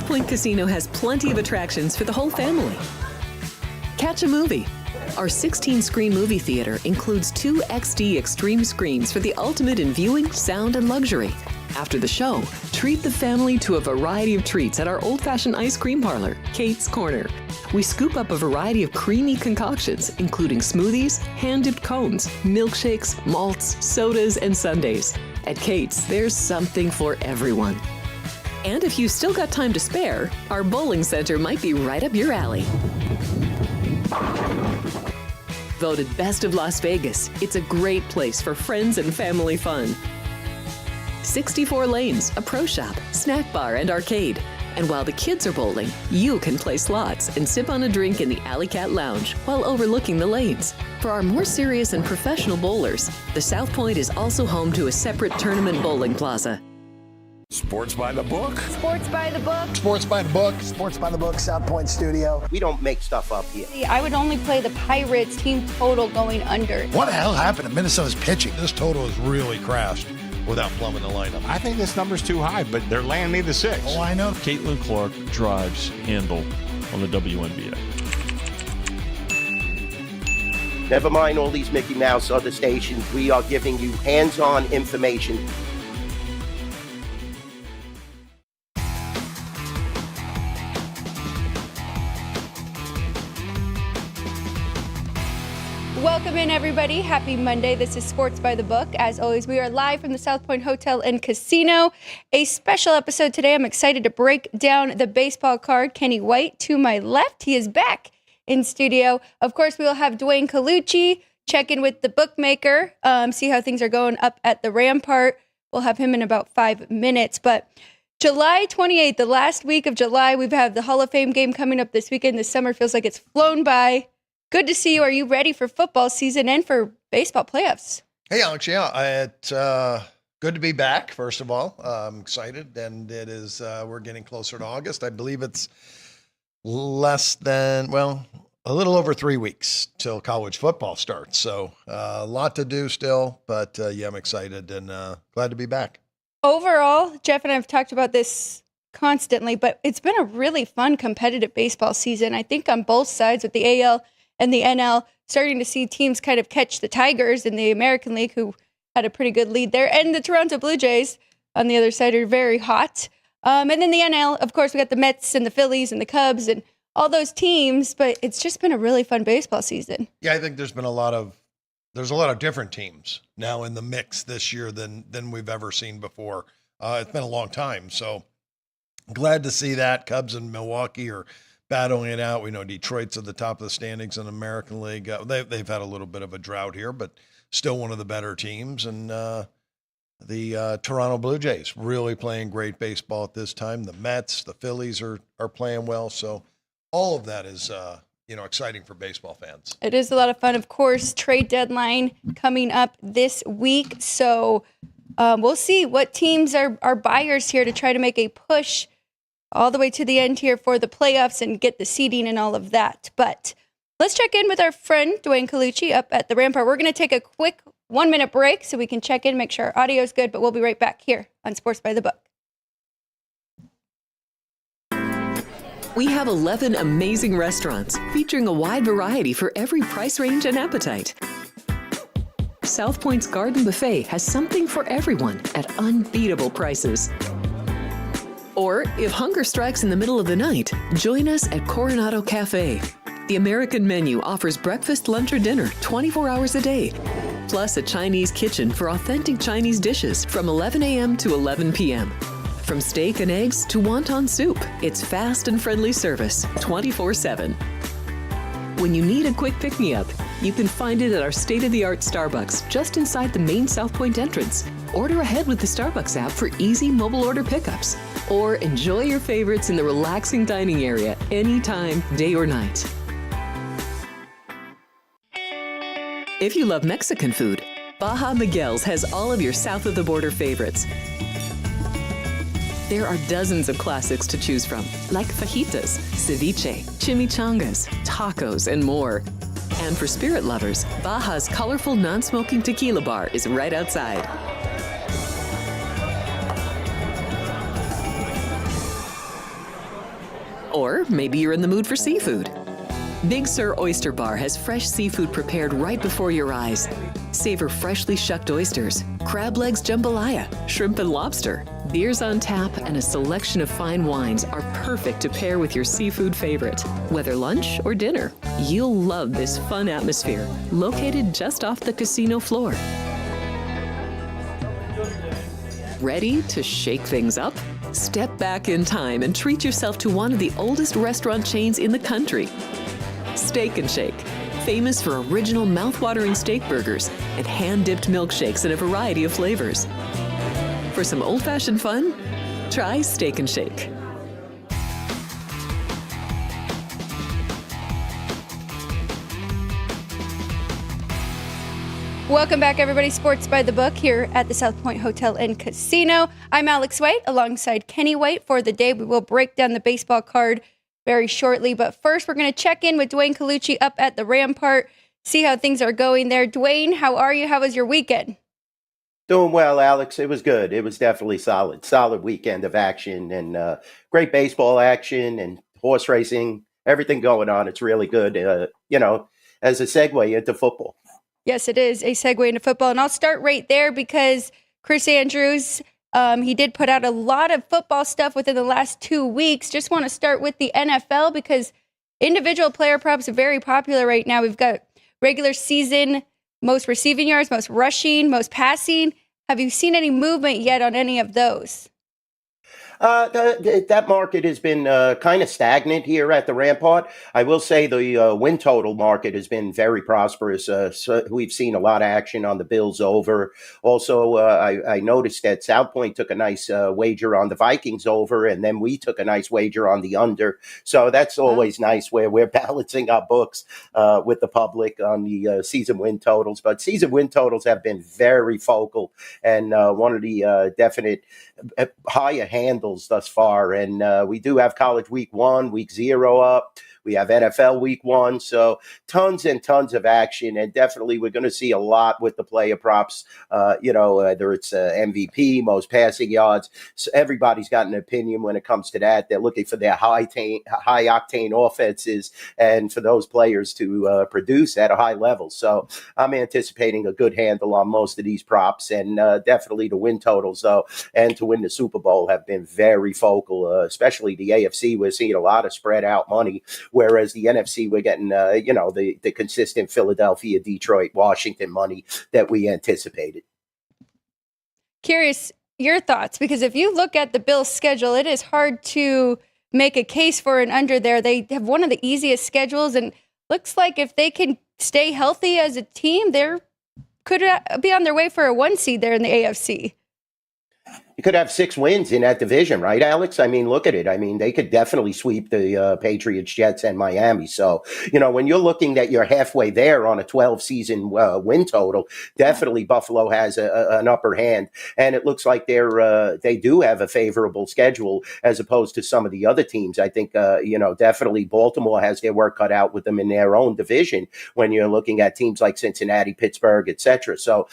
Point Casino has plenty of attractions for the whole family. Catch a movie. Our 16-screen movie theater includes 2 XD Extreme screens for the ultimate in viewing, sound, and luxury. After the show, treat the family to a variety of treats at our old-fashioned ice cream parlor, Kate's Corner. We scoop up a variety of creamy concoctions, including smoothies, hand-dipped cones, milkshakes, malts, sodas, and sundaes. At Kate's, there's something for everyone. And if you've still got time to spare, our bowling center might be right up your alley. Voted Best of Las Vegas, it's a great place for friends and family fun. 64 lanes, a pro shop, snack bar, and arcade. And while the kids are bowling, you can play slots and sip on a drink in the Alley Cat Lounge while overlooking the lanes. For our more serious and professional bowlers, the South Point is also home to a separate tournament bowling plaza. Sports by the book. Sports by the book. Sports by the book. Sports by the book, South Point Studio. We don't make stuff up here. I would only play the Pirates team total going under. What the hell happened to Minnesota's pitching? This total has really crashed without plumbing the lineup. I think this number's too high, but they're laying me the 6. Oh, I know. Caitlin Clark drives handle on the WNBA. Never mind all these Mickey Mouse other stations. We are giving you hands-on information. Welcome in, everybody. Happy Monday. This is Sports by the Book. As always, we are live from the South Point Hotel and Casino. A special episode today. I'm excited to break down the baseball card. Kenny White to my left. He is back in studio. Of course, we will have Dwayne Colucci check in with the bookmaker, see how things are going up at the Rampart. We'll have him in about 5 minutes. But July 28th, the last week of July, we've had the Hall of Fame game coming up this weekend. This summer feels like it's flown by. Good to see you. Are you ready for football season and for baseball playoffs? Hey, Alex. Yeah, it's good to be back, first of all. I'm excited, and it is, we're getting closer to August. I believe it's less than, well, a little over 3 weeks till college football starts. So a lot to do still, but yeah, I'm excited and glad to be back. Overall, Jeff and I have talked about this constantly, but it's been a really fun, competitive baseball season. I think on both sides with the AL and the NL, starting to see teams kind of catch the Tigers in the American League, who had a pretty good lead there. And the Toronto Blue Jays on the other side are very hot. And then the NL, of course, we got the Mets and the Phillies and the Cubs and all those teams, but it's just been a really fun baseball season. Yeah, I think there's a lot of different teams now in the mix this year than we've ever seen before. It's been a long time, so glad to see that. Cubs and Milwaukee are battling it out. We know Detroit's at the top of the standings in the American League. They've had a little bit of a drought here, but still one of the better teams. And the Toronto Blue Jays really playing great baseball at this time. The Mets, the Phillies are playing well. So all of that is exciting for baseball fans. It is a lot of fun. Of course, trade deadline coming up this week. So we'll see what teams are buyers here to try to make a push all the way to the end here for the playoffs and get the seeding and all of that. But let's check in with our friend Dwayne Colucci up at the Rampart. We're going to take a quick 1-minute break so we can check in, make sure our audio is good, but we'll be right back here on Sports by the Book. We have 11 amazing restaurants featuring a wide variety for every price range and appetite. South Point's Garden Buffet has something for everyone at unbeatable prices. Or, if hunger strikes in the middle of the night, join us at Coronado Cafe. The American menu offers breakfast, lunch, or dinner 24 hours a day, plus a Chinese kitchen for authentic Chinese dishes from 11 a.m. to 11 p.m. From steak and eggs to wonton soup, it's fast and friendly service 24/7. When you need a quick pick-me-up, you can find it at our state-of-the-art Starbucks just inside the main South Point entrance. Order ahead with the Starbucks app for easy mobile order pickups. Or enjoy your favorites in the relaxing dining area anytime, day or night. If you love Mexican food, Baja Miguel's has all of your south of the border favorites. There are dozens of classics to choose from, like fajitas, ceviche, chimichangas, tacos, and more. And for spirit lovers, Baja's colorful non-smoking tequila bar is right outside. Or maybe you're in the mood for seafood. Big Sur Oyster Bar has fresh seafood prepared right before your eyes. Savor freshly shucked oysters, crab legs jambalaya, shrimp and lobster. Beers on tap and a selection of fine wines are perfect to pair with your seafood favorite. Whether lunch or dinner, you'll love this fun atmosphere, located just off the casino floor. Ready to shake things up? Step back in time and treat yourself to one of the oldest restaurant chains in the country. Steak and Shake, famous for original mouth-watering steak burgers and hand-dipped milkshakes in a variety of flavors. For some old-fashioned fun, try Steak and Shake. Welcome back, everybody. Sports by the Book here at the South Point Hotel and Casino. I'm Alex White alongside Kenny White for the day. We will break down the baseball card very shortly. But first, we're going to check in with Dwayne Colucci up at the Rampart, see how things are going there. Dwayne, how are you? How was your weekend? Doing well, Alex. It was good. It was definitely solid. Solid weekend of action and great baseball action and horse racing, everything going on. It's really good, as a segue into football. Yes, it is a segue into football. And I'll start right there because Chris Andrews, he did put out a lot of football stuff within the last 2 weeks. Just want to start with the NFL because individual player props are very popular right now. We've got regular season, most receiving yards, most rushing, most passing. Have you seen any movement yet on any of those? That market has been kind of stagnant here at the Rampart. I will say the win total market has been very prosperous. So we've seen a lot of action on the Bills over. Also, I noticed that South Point took a nice wager on the Vikings over, and then we took a nice wager on the under. So that's always nice where we're balancing our books with the public on the season win totals. But season win totals have been very focal and one of the definite higher handles thus far. And we do have college week 1, week 0 up. We have NFL week 1. So tons and tons of action. And definitely we're going to see a lot with the player props, whether it's MVP, most passing yards. So everybody's got an opinion when it comes to that. They're looking for their high octane offenses and for those players to produce at a high level. So I'm anticipating a good handle on most of these props, and definitely the win totals, though, and to win the Super Bowl have been very focal, especially the AFC. We're seeing a lot of spread out money, whereas the NFC, we're getting, the consistent Philadelphia, Detroit, Washington money that we anticipated. Curious your thoughts, because if you look at the Bills' schedule, it is hard to make a case for an under there. They have one of the easiest schedules, and looks like if they can stay healthy as a team, they could be on their way for a 1 seed there in the AFC. You could have 6 wins in that division, right, Alex? I mean, look at it. I mean, they could definitely sweep the Patriots, Jets, and Miami. So, when you're looking that you're halfway there on a 12-season win total, definitely Buffalo has an upper hand. And it looks like they do have a favorable schedule as opposed to some of the other teams. I think, definitely Baltimore has their work cut out with them in their own division when you're looking at teams like Cincinnati, Pittsburgh, et cetera. So,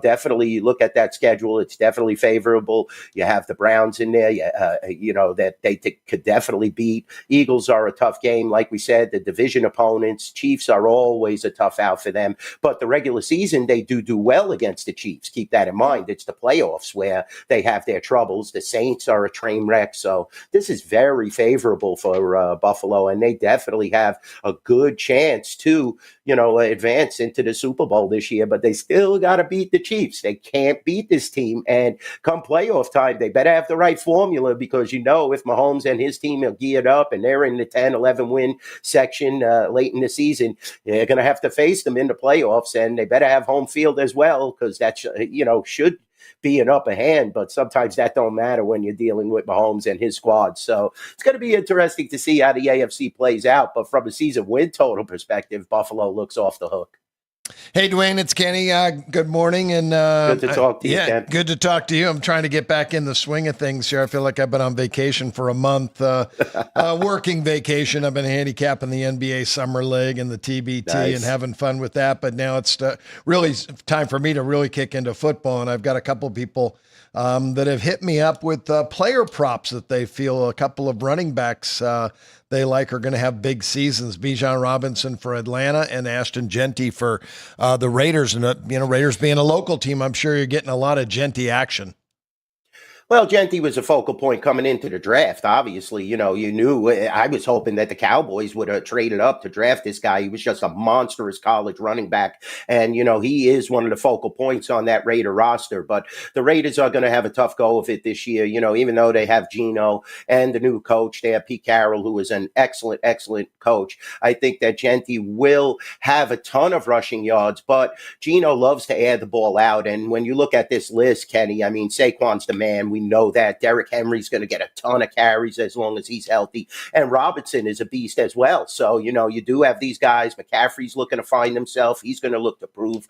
definitely you look at that schedule. It's definitely favorable. You have the Browns in there, that they could definitely beat. Eagles are a tough game. Like we said, the division opponents, Chiefs are always a tough out for them. But the regular season, they do well against the Chiefs. Keep that in mind. It's the playoffs where they have their troubles. The Saints are a train wreck. So this is very favorable for Buffalo, and they definitely have a good chance to, advance into the Super Bowl this year. But they still got to beat the Chiefs. They can't beat this team. And come playoff time, they better have the right formula, because if Mahomes and his team are geared up and they're in the 10, 11 win section late in the season, they're going to have to face them in the playoffs, and they better have home field as well, because that should be an upper hand, but sometimes that don't matter when you're dealing with Mahomes and his squad. So it's going to be interesting to see how the AFC plays out, but from a season win total perspective, Buffalo looks off the hook. Hey, Dwayne, it's Kenny. Good morning. And good to talk to you, Ken. Good to talk to you. I'm trying to get back in the swing of things here. I feel like I've been on vacation for a month, working vacation. I've been handicapping the NBA Summer League and the TBT and having fun with that. But now it's really time for me to really kick into football. And I've got a couple people that have hit me up with player props that they feel a couple of running backs they like are going to have big seasons. Bijan Robinson for Atlanta and Ashton Genty for the Raiders. And, Raiders being a local team, I'm sure you're getting a lot of Genty action. Well, Genty was a focal point coming into the draft. Obviously, you knew I was hoping that the Cowboys would have traded up to draft this guy. He was just a monstrous college running back. And, he is one of the focal points on that Raider roster. But the Raiders are going to have a tough go of it this year. Even though they have Geno and the new coach, they have Pete Carroll, who is an excellent, excellent coach. I think that Genty will have a ton of rushing yards, but Geno loves to air the ball out. And when you look at this list, Kenny, Saquon's the man. We know that. Derrick Henry's going to get a ton of carries as long as he's healthy. And Robinson is a beast as well. So, you do have these guys. McCaffrey's looking to find himself. He's going to look to prove,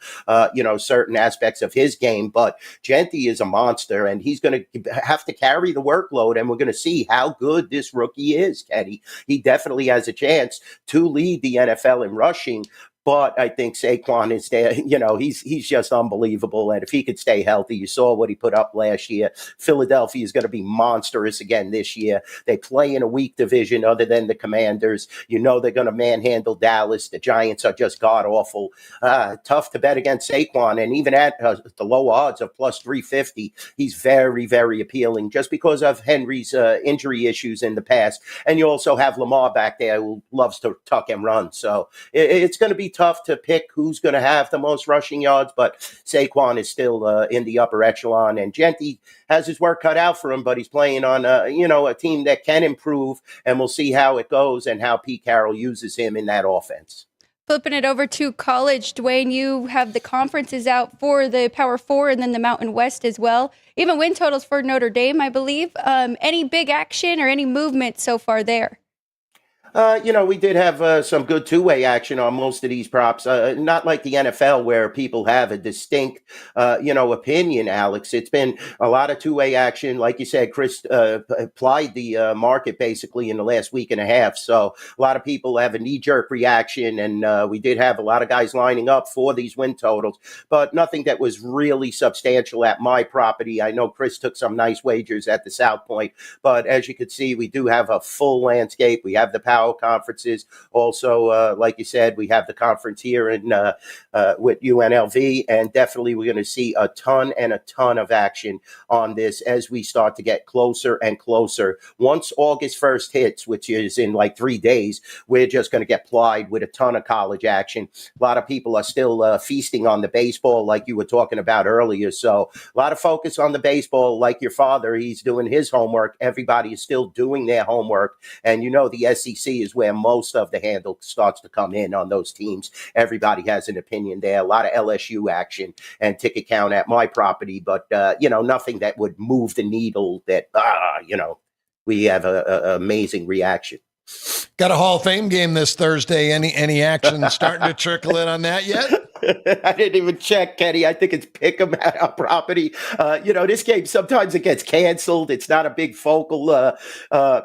certain aspects of his game. But Genty is a monster, and he's going to have to carry the workload. And we're going to see how good this rookie is, Kenny. He definitely has a chance to lead the NFL in rushing. But I think Saquon is there. He's just unbelievable. And if he could stay healthy, you saw what he put up last year. Philadelphia is going to be monstrous again this year. They play in a weak division other than the Commanders. They're going to manhandle Dallas. The Giants are just god-awful. Tough to bet against Saquon. And even at the low odds of plus 350, he's very, very appealing just because of Henry's injury issues in the past. And you also have Lamar back there who loves to tuck and run. So it's going to be tough to pick who's going to have the most rushing yards, but Saquon is still in the upper echelon, and Genty has his work cut out for him, but he's playing on a team that can improve, and we'll see how it goes and how Pete Carroll uses him in that offense. Flipping it over to college, Dwayne, you have the conferences out for the Power Four and then the Mountain West as well. Even win totals for Notre Dame, I believe. Any big action or any movement so far there? We did have some good two-way action on most of these props. Not like the NFL where people have a distinct, opinion, Alex. It's been a lot of two-way action. Like you said, Chris applied the market basically in the last week and a half. So a lot of people have a knee-jerk reaction, and we did have a lot of guys lining up for these win totals, but nothing that was really substantial at my property. I know Chris took some nice wagers at the South Point, but as you can see, we do have a full landscape. We have the power conferences. Also, like you said, we have the conference here in with UNLV, and definitely we're going to see a ton of action on this as we start to get closer and closer. Once August 1st hits, which is in like 3 days, we're just going to get plied with a ton of college action. A lot of people are still feasting on the baseball like you were talking about earlier. So a lot of focus on the baseball. Like your father, he's doing his homework. Everybody is still doing their homework. And the SEC is where most of the handle starts to come in on those teams. Everybody has an opinion there. A lot of LSU action and ticket count at my property, but nothing that would move the needle that we have a amazing reaction. Got a Hall of Fame game this Thursday. Any action starting to trickle in on that yet? I didn't even check, Kenny. I think it's Pick'em at our property. This game, sometimes it gets canceled. It's not a big focal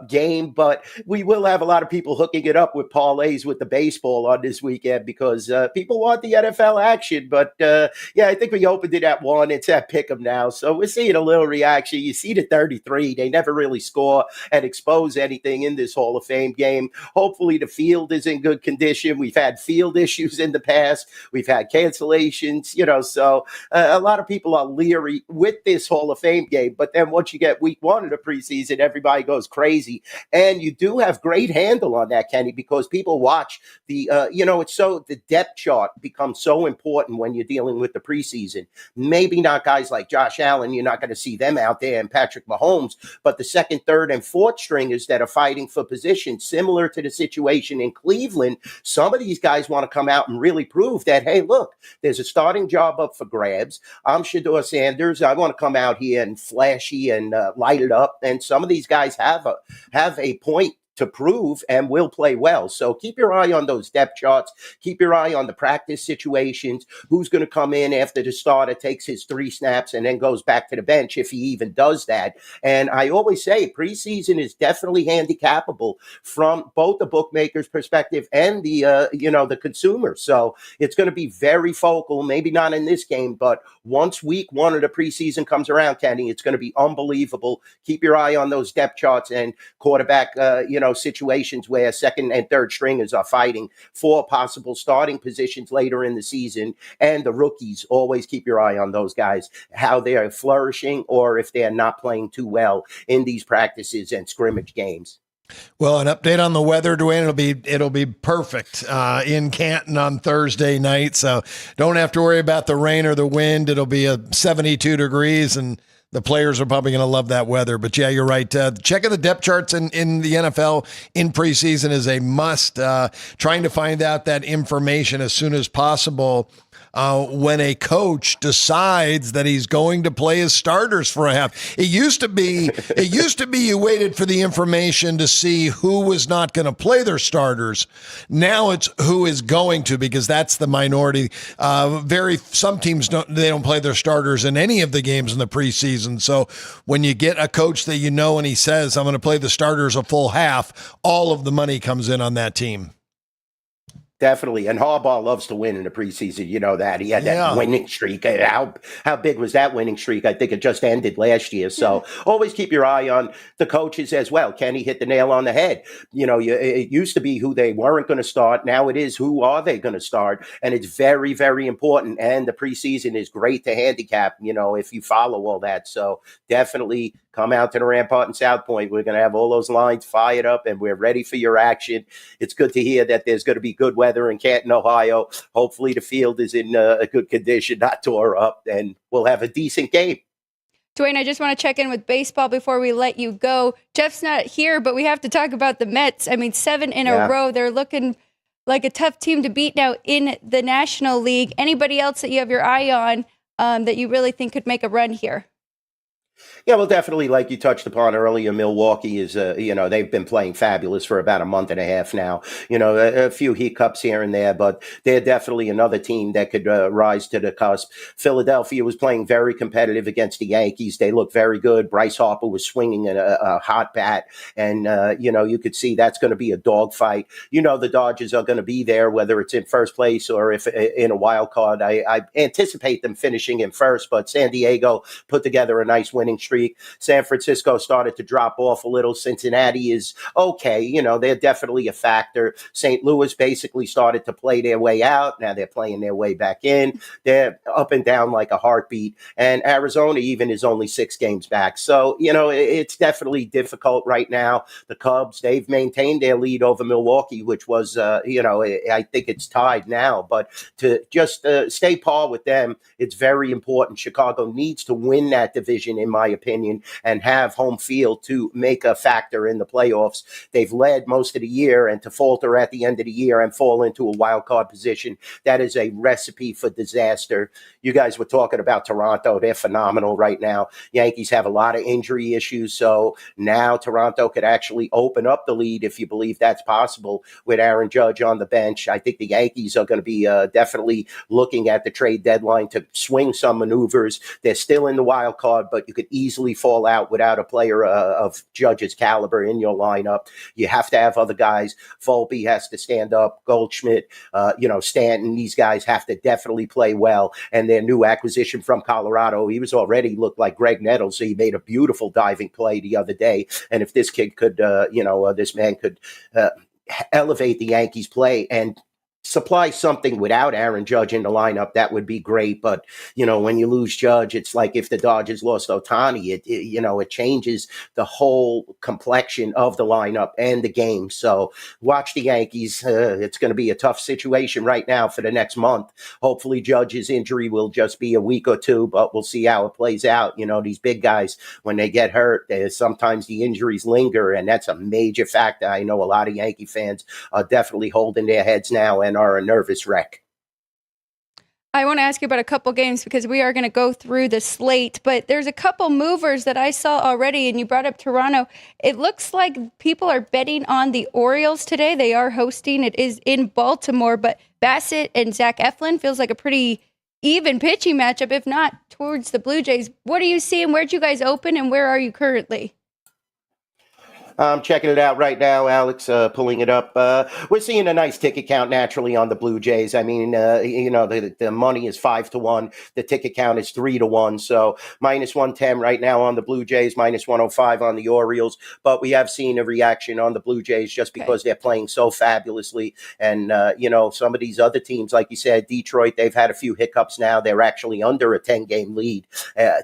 game, but we will have a lot of people hooking it up with parlays with the baseball on this weekend because people want the NFL action. But, I think we opened it at 1. It's at Pick'em now. So we're seeing a little reaction. You see the 33. They never really score and expose anything in this Hall of Fame game. Hopefully the field is in good condition. We've had field issues in the past. We've had cancellations, so a lot of people are leery with this Hall of Fame game. But then once you get week 1 of the preseason, everybody goes crazy. And you do have great handle on that, Kenny, because people watch the, the depth chart becomes so important when you're dealing with the preseason. Maybe not guys like Josh Allen, you're not going to see them out there, and Patrick Mahomes, but the second, third, and fourth stringers that are fighting for position, similar to the situation in Cleveland. Some of these guys want to come out and really prove that, hey, look, there's a starting job up for grabs. I'm Shedeur Sanders. I want to come out here and flashy and light it up. And some of these guys have a point to prove and will play well. So keep your eye on those depth charts. Keep your eye on the practice situations. Who's going to come in after the starter takes his 3 snaps and then goes back to the bench if he even does that. And I always say preseason is definitely handicapable from both the bookmaker's perspective and the consumer. So it's going to be very focal, maybe not in this game, but once week 1 of the preseason comes around, Kenny, it's going to be unbelievable. Keep your eye on those depth charts and quarterback, situations where second and third stringers are fighting for possible starting positions later in the season. And the rookies, always keep your eye on those guys, how they're flourishing or if they're not playing too well in these practices and scrimmage games. Well, an update on the weather, Dwayne. It'll be perfect in Canton on Thursday night. So don't have to worry about the rain or the wind. It'll be 72 degrees, and the players are probably going to love that weather. But yeah, you're right. Checking the depth charts in the NFL in preseason is a must. Trying to find out that information as soon as possible. When a coach decides that he's going to play his starters for a half. It used to be you waited for the information to see who was not going to play their starters. Now it's who is going to, because that's the minority. Some teams don't play their starters in any of the games in the preseason. So when you get a coach that you know and he says, I'm going to play the starters a full half, all of the money comes in on that team. Definitely. And Harbaugh loves to win in the preseason. You know that. He had that winning streak. How big was that winning streak? I think it just ended last year. So always keep your eye on the coaches as well. Kenny hit the nail on the head. It used to be who they weren't going to start. Now it is who are they going to start? And it's very, very important. And the preseason is great to handicap, if you follow all that. So definitely come out to the Rampart in South Point. We're going to have all those lines fired up and we're ready for your action. It's good to hear that there's going to be good weather in Canton, Ohio. Hopefully the field is in a good condition, not tore up, and we'll have a decent game. Dwayne, I just want to check in with baseball before we let you go. Jeff's not here, but we have to talk about the Mets. 7 in a row. They're looking like a tough team to beat now in the National League. Anybody else that you have your eye on that you really think could make a run here? Yeah, well, definitely, like you touched upon earlier, Milwaukee is, they've been playing fabulous for about a month and a half now. A few hiccups here and there, but they're definitely another team that could rise to the cusp. Philadelphia was playing very competitive against the Yankees. They look very good. Bryce Harper was swinging a hot bat, and, you could see that's going to be a dogfight. The Dodgers are going to be there, whether it's in first place or if in a wild card. I anticipate them finishing in first, but San Diego put together a nice winning streak. San Francisco started to drop off a little. Cincinnati is okay. They're definitely a factor. St. Louis basically started to play their way out. Now they're playing their way back in. They're up and down like a heartbeat. And Arizona even is only 6 games back. So, it's definitely difficult right now. The Cubs, they've maintained their lead over Milwaukee, which was, I think it's tied now. But to just stay par with them, it's very important. Chicago needs to win that division, in my opinion, and have home field to make a factor in the playoffs. They've led most of the year, and to falter at the end of the year and fall into a wild card position, that is a recipe for disaster. You guys were talking about Toronto. They're phenomenal right now. Yankees have a lot of injury issues, so now Toronto could actually open up the lead if you believe that's possible with Aaron Judge on the bench. I think the Yankees are going to be definitely looking at the trade deadline to swing some maneuvers. They're still in the wild card, but you could easily fall out without a player of Judge's caliber in your lineup. You have to have other guys. Volpe has to stand up. Goldschmidt, Stanton, these guys have to definitely play well. And their new acquisition from Colorado, he was already looked like Greg Nettles. So he made a beautiful diving play the other day. And if this kid could, this man could elevate the Yankees play and supply something without Aaron Judge in the lineup, that would be great. But, when you lose Judge, it's like if the Dodgers lost Ohtani, it changes the whole complexion of the lineup and the game. So watch the Yankees. It's going to be a tough situation right now for the next month. Hopefully Judge's injury will just be a week or two, but we'll see how it plays out. These big guys, when they get hurt, sometimes the injuries linger, and that's a major factor. I know a lot of Yankee fans are definitely holding their heads now and are a nervous wreck. I want to ask you about a couple games because we are going to go through the slate, but there's a couple movers that I saw already, and you brought up Toronto. It looks like people are betting on the Orioles today. They are hosting. It is in Baltimore, but Bassett and Zach Eflin feels like a pretty even pitching matchup, if not towards the Blue Jays. What are you seeing? Where'd you guys open, and where are you currently? I'm checking it out right now, Alex, pulling it up. We're seeing a nice ticket count naturally on the Blue Jays. I mean, the money is 5-1. The ticket count is 3-1. So -110 right now on the Blue Jays, -105 on the Orioles. But we have seen a reaction on the Blue Jays just because they're playing so fabulously. And, some of these other teams, like you said, Detroit, they've had a few hiccups now. They're actually under a 10-game lead.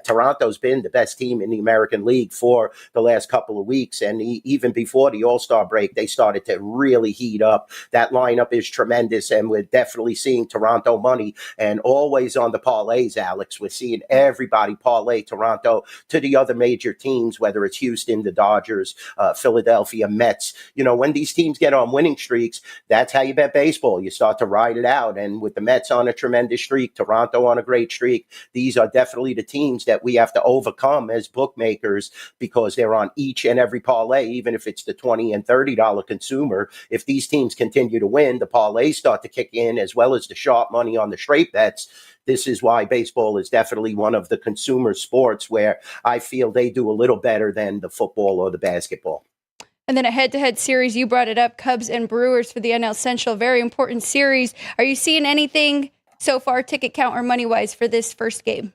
Toronto's been the best team in the American League for the last couple of weeks. And even before the All-Star break, they started to really heat up. That lineup is tremendous, and we're definitely seeing Toronto money. And always on the parlays, Alex, we're seeing everybody parlay Toronto to the other major teams, whether it's Houston, the Dodgers, Philadelphia, Mets. When these teams get on winning streaks, that's how you bet baseball. You start to ride it out. And with the Mets on a tremendous streak, Toronto on a great streak, these are definitely the teams that we have to overcome as bookmakers because they're on each and every parlay, even if it's the $20 and $30 consumer. If these teams continue to win, the parlays start to kick in as well as the sharp money on the straight bets. This is why baseball is definitely one of the consumer sports where I feel they do a little better than the football or the basketball. And then a head-to-head series, you brought it up, Cubs and Brewers for the NL Central. Very important series. Are you seeing anything so far, ticket count or money-wise, for this first game?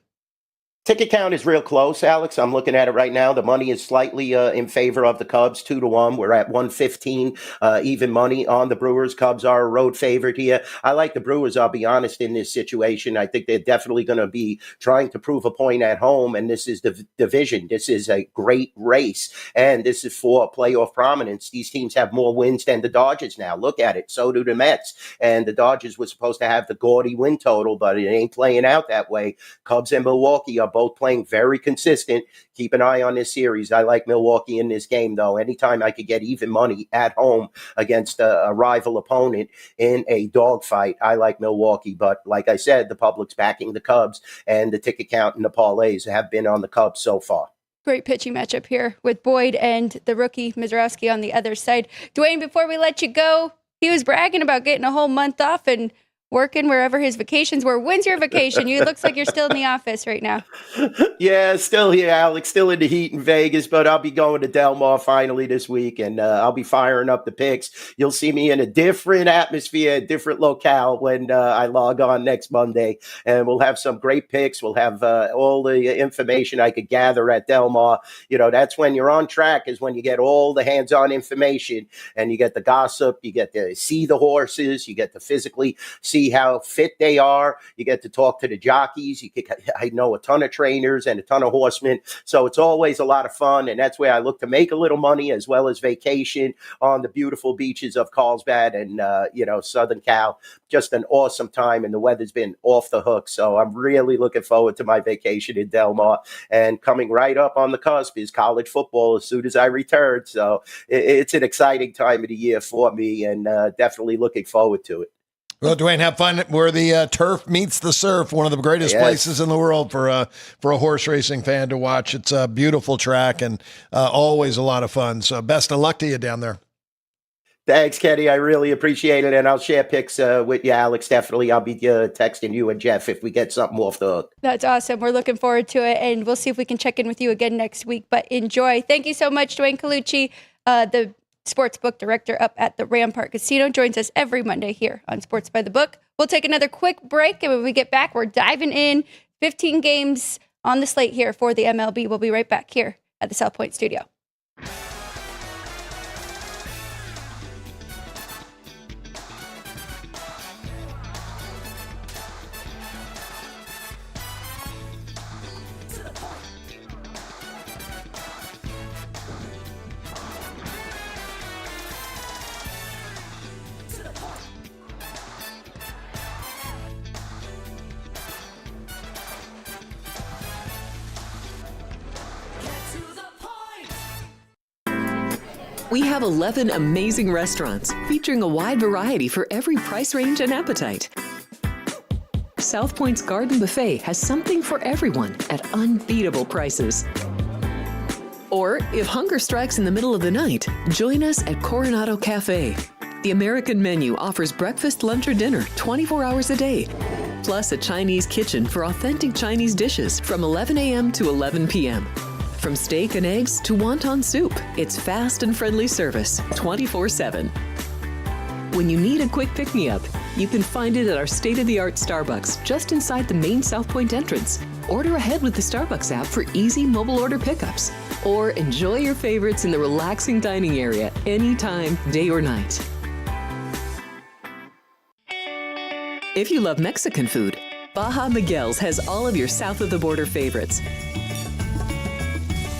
Ticket count is real close, Alex. I'm looking at it right now. The money is slightly in favor of the Cubs, 2-1. We're at 115 even money on the Brewers. Cubs are a road favorite here. I like the Brewers, I'll be honest, in this situation. I think they're definitely going to be trying to prove a point at home, and this is the division. This is a great race, and this is for playoff prominence. These teams have more wins than the Dodgers now. Look at it. So do the Mets, and the Dodgers were supposed to have the gaudy win total, but it ain't playing out that way. Cubs and Milwaukee are both playing very consistent. Keep an eye on this series. I like Milwaukee in this game, though. Anytime I could get even money at home against a rival opponent in a dogfight, I like Milwaukee. But like I said, the public's backing the Cubs, and the ticket count and the parlays have been on the Cubs so far. Great pitching matchup here with Boyd and the rookie Misiorowski on the other side. Dwayne, before we let you go, he was bragging about getting a whole month off and working wherever his vacations were. When's your vacation? You looks like you're still in the office right now. Yeah, still here, Alex. Still in the heat in Vegas, but I'll be going to Del Mar finally this week, and I'll be firing up the picks. You'll see me in a different atmosphere, a different locale when I log on next Monday, and we'll have some great picks. We'll have all the information I could gather at Del Mar. That's when you're on track, is when you get all the hands-on information, and you get the gossip, you get to see the horses, you get to physically see how fit they are. You get to talk to the jockeys. I know a ton of trainers and a ton of horsemen. So it's always a lot of fun. And that's where I look to make a little money as well as vacation on the beautiful beaches of Carlsbad and, Southern Cal. Just an awesome time. And the weather's been off the hook. So I'm really looking forward to my vacation in Del Mar. And coming right up on the cusp is college football as soon as I return. So it's an exciting time of the year for me, and definitely looking forward to it. Well, Dwayne, have fun where the turf meets the surf. One of the greatest places in the world for a horse racing fan to watch. It's a beautiful track and always a lot of fun. So best of luck to you down there. Thanks, Kenny. I really appreciate it. And I'll share pics with you, Alex. Definitely. I'll be texting you and Jeff if we get something off the hook. That's awesome. We're looking forward to it. And we'll see if we can check in with you again next week. But enjoy. Thank you so much, Dwayne Colucci, the sportsbook director up at the Rampart Casino, joins us every Monday here on Sports by the Book. We'll take another quick break, and when we get back, we're diving in 15 games on the slate here for the MLB. We'll be right back here at the South Point studio. We have 11 amazing restaurants featuring a wide variety for every price range and appetite. South Point's Garden Buffet has something for everyone at unbeatable prices. Or, if hunger strikes in the middle of the night, join us at Coronado Cafe. The American menu offers breakfast, lunch, or dinner 24 hours a day, plus a Chinese kitchen for authentic Chinese dishes from 11 a.m. to 11 p.m. From steak and eggs to wonton soup, it's fast and friendly service 24/7. When you need a quick pick-me-up, you can find it at our state-of-the-art Starbucks just inside the main South Point entrance. Order ahead with the Starbucks app for easy mobile order pickups. Or enjoy your favorites in the relaxing dining area anytime, day or night. If you love Mexican food, Baja Miguel's has all of your south of the border favorites.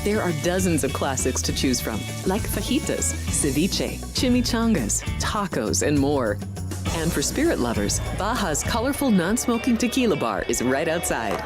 There are dozens of classics to choose from, like fajitas, ceviche, chimichangas, tacos, and more. And for spirit lovers, Baja's colorful non-smoking tequila bar is right outside.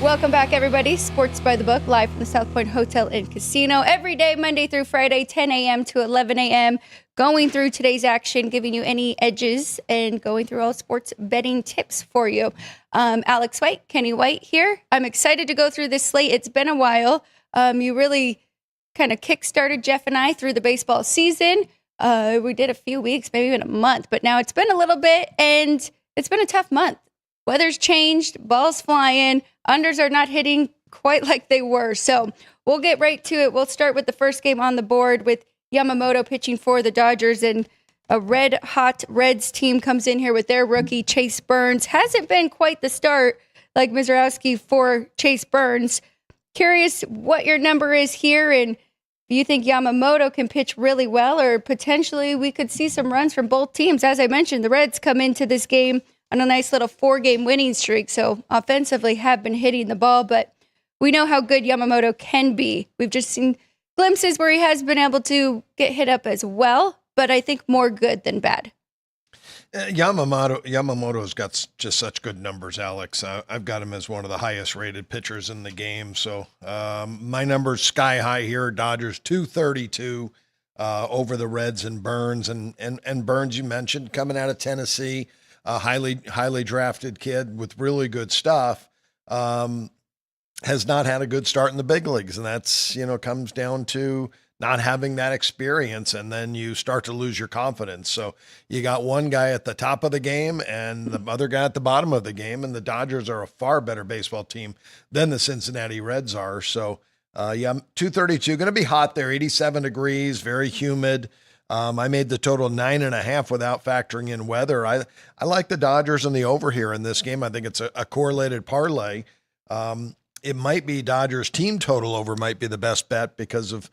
Welcome back, everybody. Sports by the Book, live from the South Point Hotel and Casino. Every day, Monday through Friday, 10 a.m. to 11 a.m. Going through today's action, giving you any edges, and going through all sports betting tips for you. Alex White, Kenny White here. I'm excited to go through this slate. It's been a while. You really kind of kickstarted Jeff and I through the baseball season. We did a few weeks, maybe even a month, but now it's been a little bit, and it's been a tough month. Weather's changed, balls flying, unders are not hitting quite like they were. So we'll get right to it. We'll start with the first game on the board with Yamamoto pitching for the Dodgers, and a red-hot Reds team comes in here with their rookie, Chase Burns. Hasn't been quite the start like Misiorowski for Chase Burns. Curious what your number is here, and do you think Yamamoto can pitch really well, or potentially we could see some runs from both teams? As I mentioned, the Reds come into this game on a nice little 4-game winning streak, so offensively have been hitting the ball, but we know how good Yamamoto can be. We've just seen glimpses where he has been able to get hit up as well, but I think more good than bad. Yamamoto's got just such good numbers, Alex. I've got him as one of the highest rated pitchers in the game. So my number's sky high here. Dodgers 232 over the Reds and Burns. And Burns, you mentioned, coming out of Tennessee, a highly drafted kid with really good stuff, has not had a good start in the big leagues. And that's, comes down to not having that experience, and then you start to lose your confidence. So you got one guy at the top of the game and the other guy at the bottom of the game, and the Dodgers are a far better baseball team than the Cincinnati Reds are. So 232, going to be hot there, 87 degrees, very humid. I made the total 9.5 without factoring in weather. I like the Dodgers and the over here in this game. I think it's a correlated parlay. It might be Dodgers team total over might be the best bet because of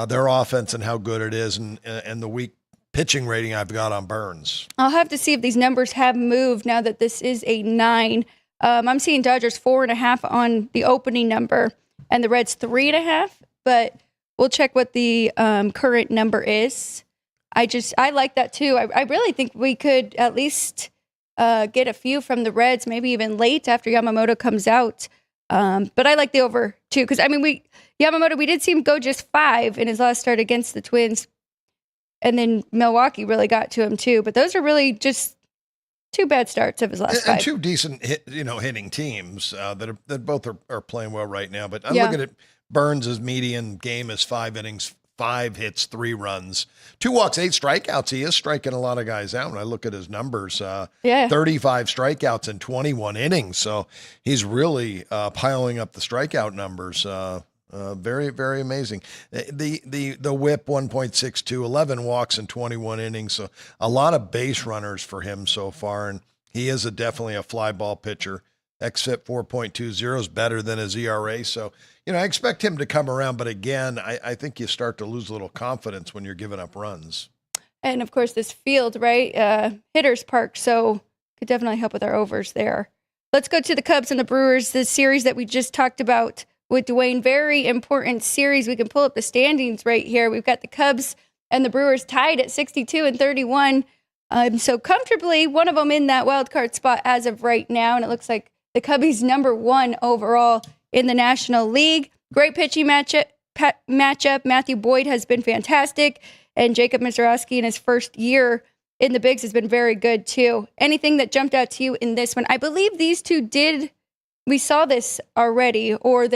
their offense and how good it is, and the weak pitching rating I've got on Burns. I'll have to see if these numbers have moved now that this is a 9. I'm seeing Dodgers 4.5 on the opening number, and the Reds 3.5. But we'll check what the current number is. I like that too. I really think we could at least get a few from the Reds, maybe even late after Yamamoto comes out. But I like the over too, because Yamamoto, we did see him go just 5 in his last start against the Twins, and then Milwaukee really got to him too. But those are really just 2 bad starts of his last 5. And 2 decent hitting teams that both are playing well right now. But I'm looking at Burns' median game is 5 innings, 5 hits, 3 runs, 2 walks, 8 strikeouts. He is striking a lot of guys out. When I look at his numbers, 35 strikeouts in 21 innings. So he's really piling up the strikeout numbers. Very, very amazing. The whip 1.62, 11 walks in 21 innings. So a lot of base runners for him so far. And he is definitely a fly ball pitcher. XFIP 4.20 is better than his ERA. So, I expect him to come around. But again, I think you start to lose a little confidence when you're giving up runs. And of course, this field, right? Hitter's Park. So could definitely help with our overs there. Let's go to the Cubs and the Brewers, the series that we just talked about with Dwayne. Very important series. We can pull up the standings right here. We've got the Cubs and the Brewers tied at 62 and 31. So comfortably, one of them in that wild card spot as of right now. And it looks like the Cubbies number 1 overall in the National League. Great pitching matchup. Matthew Boyd has been fantastic, and Jacob Misiorowski in his first year in the bigs has been very good too. Anything that jumped out to you in this one? I believe these two we saw this already, or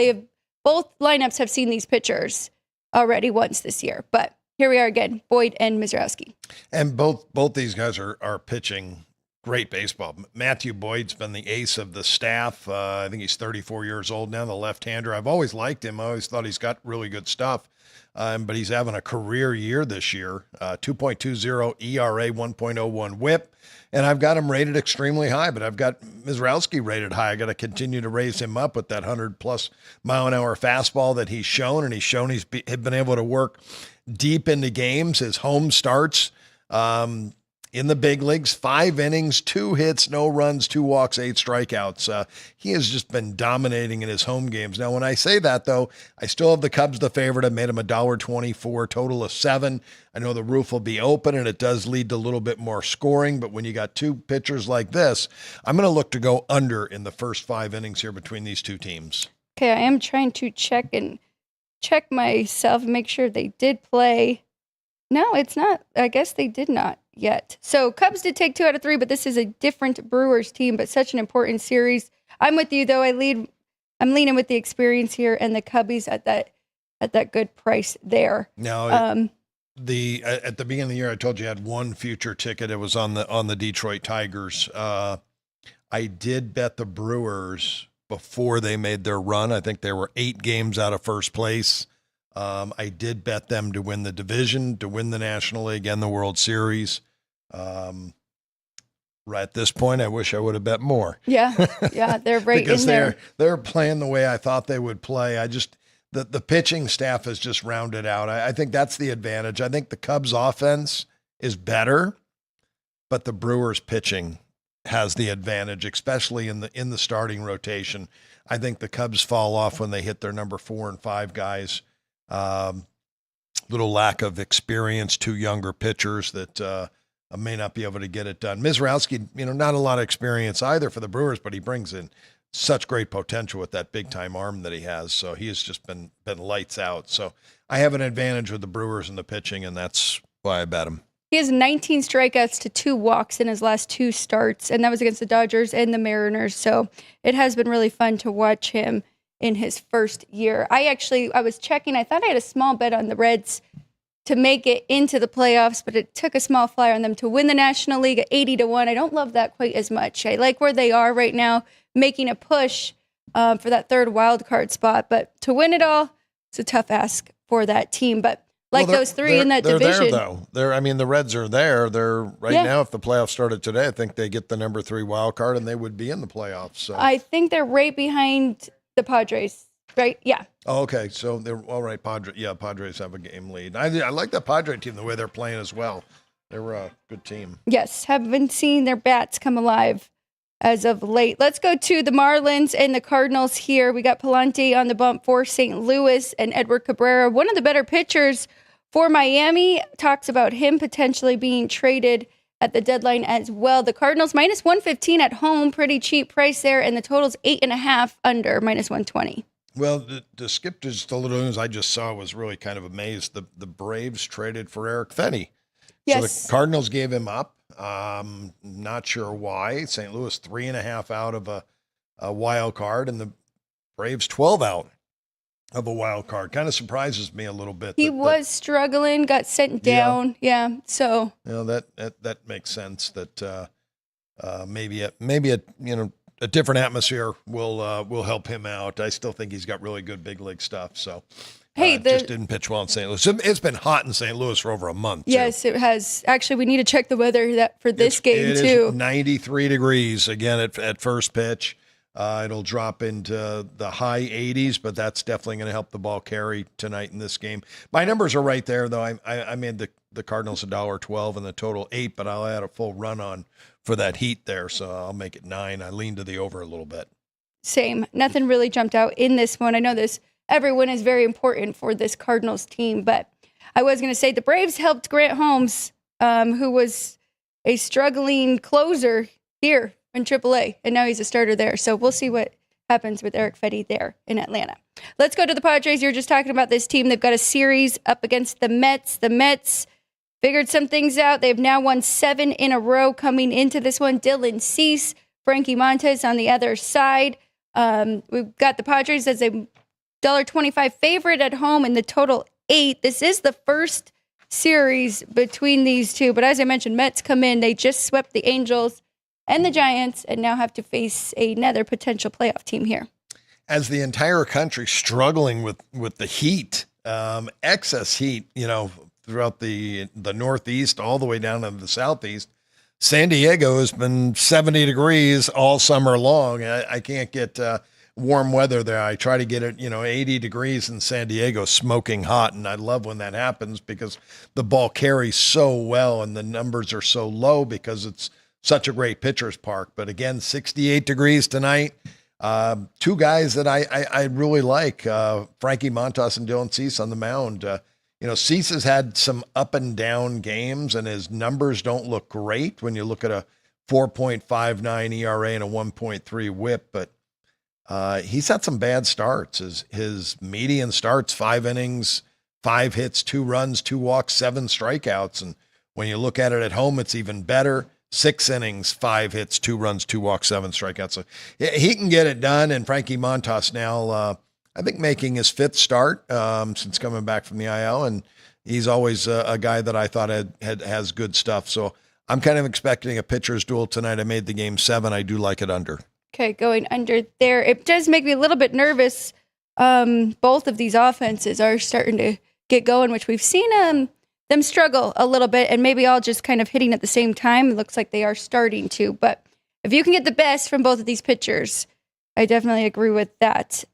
both lineups have seen these pitchers already once this year. But here we are again, Boyd and Misiorowski. And both these guys are pitching great baseball. Matthew Boyd's been the ace of the staff. I think he's 34 years old now, the left-hander. I've always liked him. I always thought he's got really good stuff. But he's having a career year this year. 2.20 ERA, 1.01 whip. And I've got him rated extremely high, but I've got Misiorowski rated high. I got to continue to raise him up with that 100-plus mile-an-hour fastball that he's shown, and he's shown he's been able to work deep into games. His home starts in the big leagues, 5 innings, 2 hits, no runs, 2 walks, 8 strikeouts. He has just been dominating in his home games. Now, when I say that, though, I still have the Cubs the favorite. I made him $1.24, total of 7. I know the roof will be open, and it does lead to a little bit more scoring, but when you got 2 pitchers like this, I'm going to look to go under in the first 5 innings here between these 2 teams. Okay, I am trying to check myself and make sure they did play. No, it's not. I guess they did not yet. So Cubs did take 2 out of 3, but this is a different Brewers team, but such an important series. I'm with you though. I'm leaning with the experience here and the Cubbies at that good price there. Now, at the beginning of the year, I told you I had 1 future ticket. It was on the Detroit Tigers. I did bet the Brewers before they made their run. I think they were 8 games out of first place. I did bet them to win the division, to win the National League and the World Series. Right at this point, I wish I would have bet more. Yeah, they're right because in there. They're playing the way I thought they would play. The pitching staff has just rounded out. I think that's the advantage. I think the Cubs offense is better, but the Brewers pitching has the advantage, especially in the starting rotation. I think the Cubs fall off when they hit their number 4 and 5 guys. Little lack of experience, 2 younger pitchers that may not be able to get it done. Misiorowski, not a lot of experience either for the Brewers, but he brings in such great potential with that big time arm that he has. So he has just been lights out. So I have an advantage with the Brewers in the pitching, and that's why I bet him. He has 19 strikeouts to 2 walks in his last 2 starts, and that was against the Dodgers and the Mariners. So it has been really fun to watch him in his first year. I was checking. I thought I had a small bet on the Reds to make it into the playoffs, but it took a small flyer on them to win the National League at 80-1. I don't love that quite as much. I like where they are right now, making a push for that 3rd wild card spot. But to win it all, it's a tough ask for that team. But those 3 in that division. They're there, though. The Reds are there. They're now, if the playoffs started today, I think they get the number 3 wild card, and they would be in the playoffs. So I think they're right behind the Padres, right? Yeah. Oh, okay. So they're all right. Padres have a game lead. I like that Padre team, the way they're playing as well. They're a good team. Yes. Haven't seen their bats come alive as of late. Let's go to the Marlins and the Cardinals here. We got Palante on the bump for St. Louis and Edward Cabrera, one of the better pitchers for Miami. Talks about him potentially being traded at the deadline as well. The Cardinals minus 115 at home, pretty cheap price there, and the total's 8.5 under minus 120. Well, to skip just a little news I just saw, was really kind of amazed. The Braves traded for Eric Fenny. Yes. So the Cardinals gave him up. Not sure why. St. Louis 3.5 out of a wild card, and the Braves 12 out of a wild card. Kind of surprises me a little bit. He was struggling, got sent down. Yeah. So that makes sense. That maybe a different atmosphere will help him out. I still think he's got really good big league stuff. So just didn't pitch well in St. Louis. It's been hot in St. Louis for over a month. Yes, too. It has. Actually, we need to check the weather for this game it too. Is 93 degrees again at first pitch. It'll drop into the high 80s, but that's definitely going to help the ball carry tonight in this game. My numbers are right there, though. I made the Cardinals $1.12 and the total 8, but I'll add a full run on for that heat there, so I'll make it 9. I lean to the over a little bit. Same. Nothing really jumped out in this one. I know every win is very important for this Cardinals team, but I was going to say the Braves helped Grant Holmes, who was a struggling closer here in AAA, and now he's a starter there. So we'll see what happens with Eric Fetty there in Atlanta. Let's go to the Padres. You're just talking about this team. They've got a series up against the Mets. The Mets figured some things out. They've now won 7 in a row coming into this one. Dylan Cease, Frankie Montas on the other side. We've got the Padres as a $1.25 favorite at home in the total 8. This is the first series between these two. But as I mentioned, Mets come in. They just swept the Angels and the Giants and now have to face another potential playoff team here. As the entire country struggling with the heat, excess heat, throughout the Northeast all the way down to the Southeast, San Diego has been 70 degrees all summer long. I can't get warm weather there. I try to get it, 80 degrees in San Diego, smoking hot. And I love when that happens because the ball carries so well and the numbers are so low because it's such a great pitcher's park. But again, 68 degrees tonight. Two guys that I really like, Frankie Montas and Dylan Cease on the mound. Cease has had some up and down games, and his numbers don't look great when you look at a 4.59 ERA and a 1.3 WHIP. But he's had some bad starts. His median starts 5 innings, 5 hits, 2 runs, 2 walks, 7 strikeouts. And when you look at it at home, it's even better. 6 innings, 5 hits, 2 runs, 2 walks, 7 strikeouts. So he can get it done. And Frankie Montas now, I think, making his 5th start since coming back from the IL. And he's always a guy that I thought has good stuff. So I'm kind of expecting a pitcher's duel tonight. I made the game 7. I do like it under. Okay, going under there. It does make me a little bit nervous. Both of these offenses are starting to get going, which we've seen them struggle a little bit, and maybe all just kind of hitting at the same time. It looks like they are starting to. But if you can get the best from both of these pitchers, I definitely agree with that.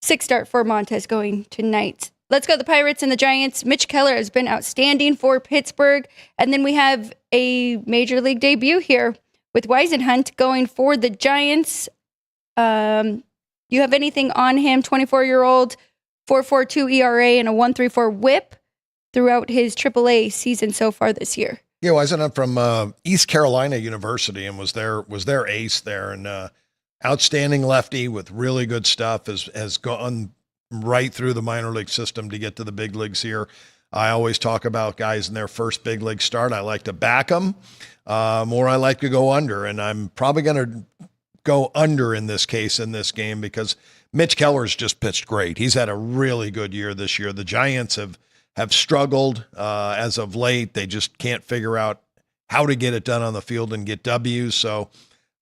6 start for Montes going tonight. Let's go to the Pirates and the Giants. Mitch Keller has been outstanding for Pittsburgh. And then we have a major league debut here with Weisenhunt going for the Giants. You have anything on him? 24-year-old, 4.42 ERA and a 1.34 WHIP throughout his AAA season so far this year. Yeah, Weisenhunt from East Carolina University and was their ace there, and outstanding lefty with really good stuff, has gone right through the minor league system to get to the big leagues here. I always talk about guys in their first big league start. I like to back them, or I like to go under, and I'm probably going to go under in this case in this game because Mitch Keller's just pitched great. He's had a really good year this year. The Giants have struggled as of late. They just can't figure out how to get it done on the field and get W's. So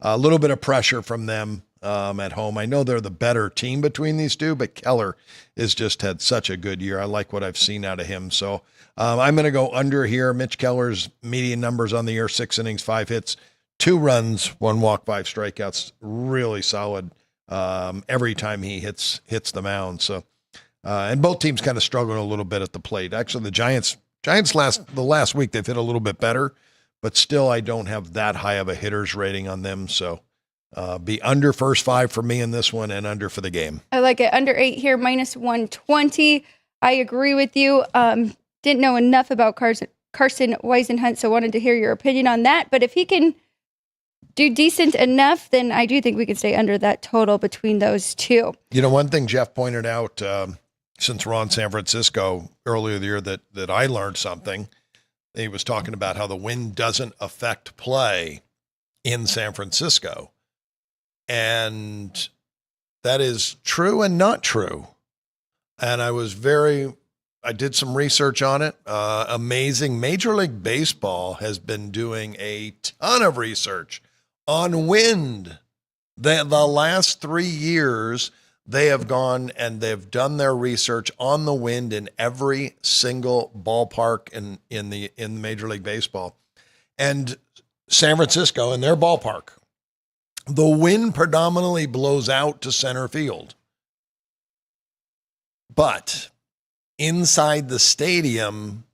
a little bit of pressure from them at home. I know they're the better team between these two, but Keller has just had such a good year. I like what I've seen out of him. So I'm going to go under here. Mitch Keller's median numbers on the year: 6 innings, 5 hits, 2 runs, 1 walk, 5 strikeouts. Really solid every time he hits the mound. So and both teams kind of struggled a little bit at the plate. Actually, the Giants last week they've hit a little bit better, but still I don't have that high of a hitter's rating on them. So be under first 5 for me in this one and under for the game. I like it. Under 8 here, -120. I agree with you. Didn't know enough about Carson Weisenhunt, so wanted to hear your opinion on that. But if he can do decent enough, then I do think we can stay under that total between those two. One thing Jeff pointed out since we're on San Francisco earlier the year that I learned something. He was talking about how the wind doesn't affect play in San Francisco. And that is true and not true. And I did some research on it. Amazing. Major League Baseball has been doing a ton of research on wind. The last 3 years, they have gone and they've done their research on the wind in every single ballpark in the Major League Baseball. And San Francisco, in their ballpark, the wind predominantly blows out to center field. But inside the stadium,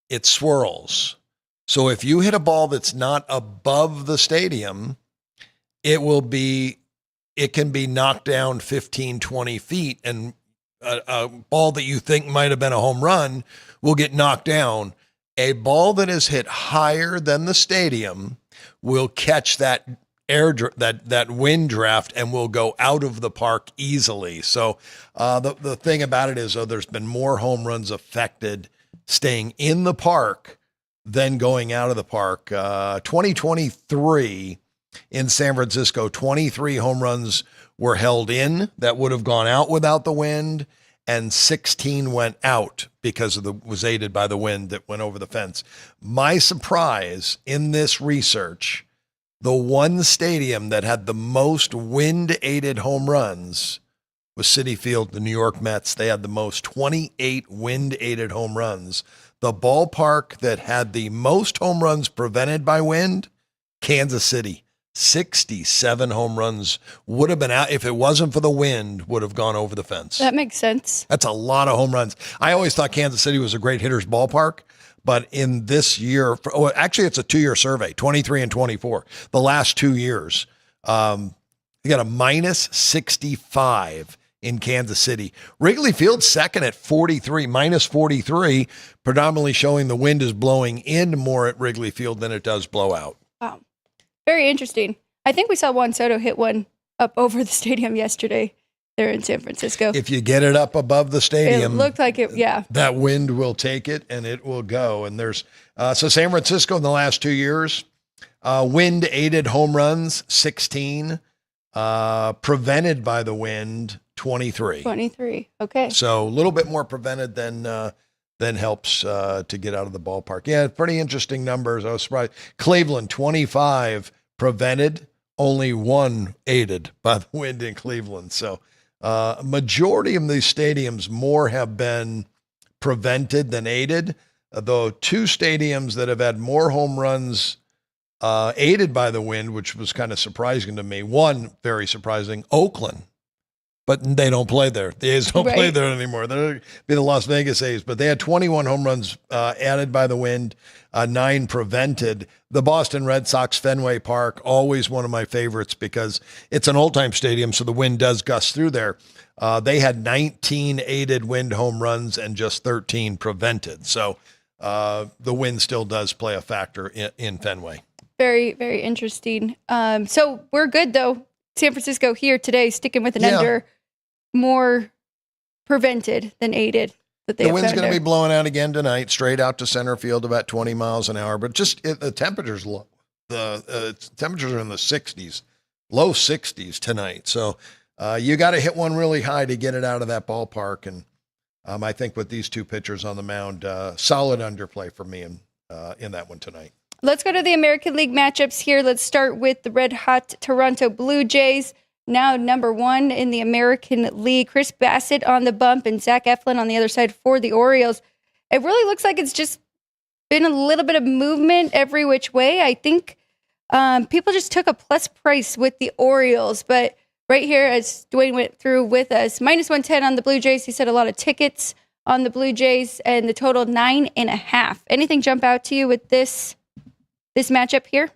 it swirls. So if you hit a ball that's not above the stadium, it can be knocked down 15, 20 feet, and a ball that you think might have been a home run will get knocked down. A ball that is hit higher than the stadium will catch that that wind draft and will go out of the park easily. So the thing about it is, there's been more home runs affected staying in the park than going out of the park. 2023 in San Francisco, 23 home runs were held in that would have gone out without the wind, and 16 went out because was aided by the wind that went over the fence. My surprise in this research, the one stadium that had the most wind-aided home runs was Citi Field, the New York Mets. They had the most, 28 wind-aided home runs. The ballpark that had the most home runs prevented by wind, Kansas City. 67 home runs would have been out if it wasn't for the wind, would have gone over the fence. That makes sense. That's a lot of home runs. I always thought Kansas City was a great hitter's ballpark, but in this year, actually it's a 2-year survey, 23 and 24. The last 2 years, you got a minus 65 in Kansas City. Wrigley Field second at 43, minus 43, predominantly showing the wind is blowing in more at Wrigley Field than it does blow out. Wow. Very interesting. I think we saw Juan Soto hit one up over the stadium yesterday there in San Francisco. If you get it up above the stadium, it looked like it, yeah. That wind will take it and it will go. And there's, so San Francisco in the last 2 years, wind aided home runs, 16, prevented by the wind, 23. 23. Okay. So a little bit more prevented than helps to get out of the ballpark. Yeah, pretty interesting numbers. I was surprised. Cleveland, 25 prevented, only 1 aided by the wind in Cleveland. So majority of these stadiums, more have been prevented than aided, though 2 stadiums that have had more home runs aided by the wind, which was kind of surprising to me. One, very surprising, Oakland. But they don't play there. The A's don't play there anymore. They'll be the Las Vegas A's. But they had 21 home runs added by the wind, 9 prevented. The Boston Red Sox, Fenway Park, always one of my favorites because it's an old-time stadium, so the wind does gust through there. They had 19 aided wind home runs and just 13 prevented. So the wind still does play a factor in Fenway. Very, very interesting. So we're good, though. San Francisco here today, sticking with an under, more prevented than aided. That they the wind's going to be blowing out again tonight, straight out to center field, about 20 miles an hour. But just the temperature's low. The temperatures are in the 60s, low 60s tonight. So you got to hit one really high to get it out of that ballpark. And I think with these 2 pitchers on the mound, solid underplay for me in that one tonight. Let's go to the American League matchups here. Let's start with the red-hot Toronto Blue Jays, now number 1 in the American League. Chris Bassett on the bump and Zach Eflin on the other side for the Orioles. It really looks like it's just been a little bit of movement every which way. I think people just took a plus price with the Orioles, but right here, as Dwayne went through with us, minus 110 on the Blue Jays. He said a lot of tickets on the Blue Jays, and the total 9.5. Anything jump out to you with this matchup here?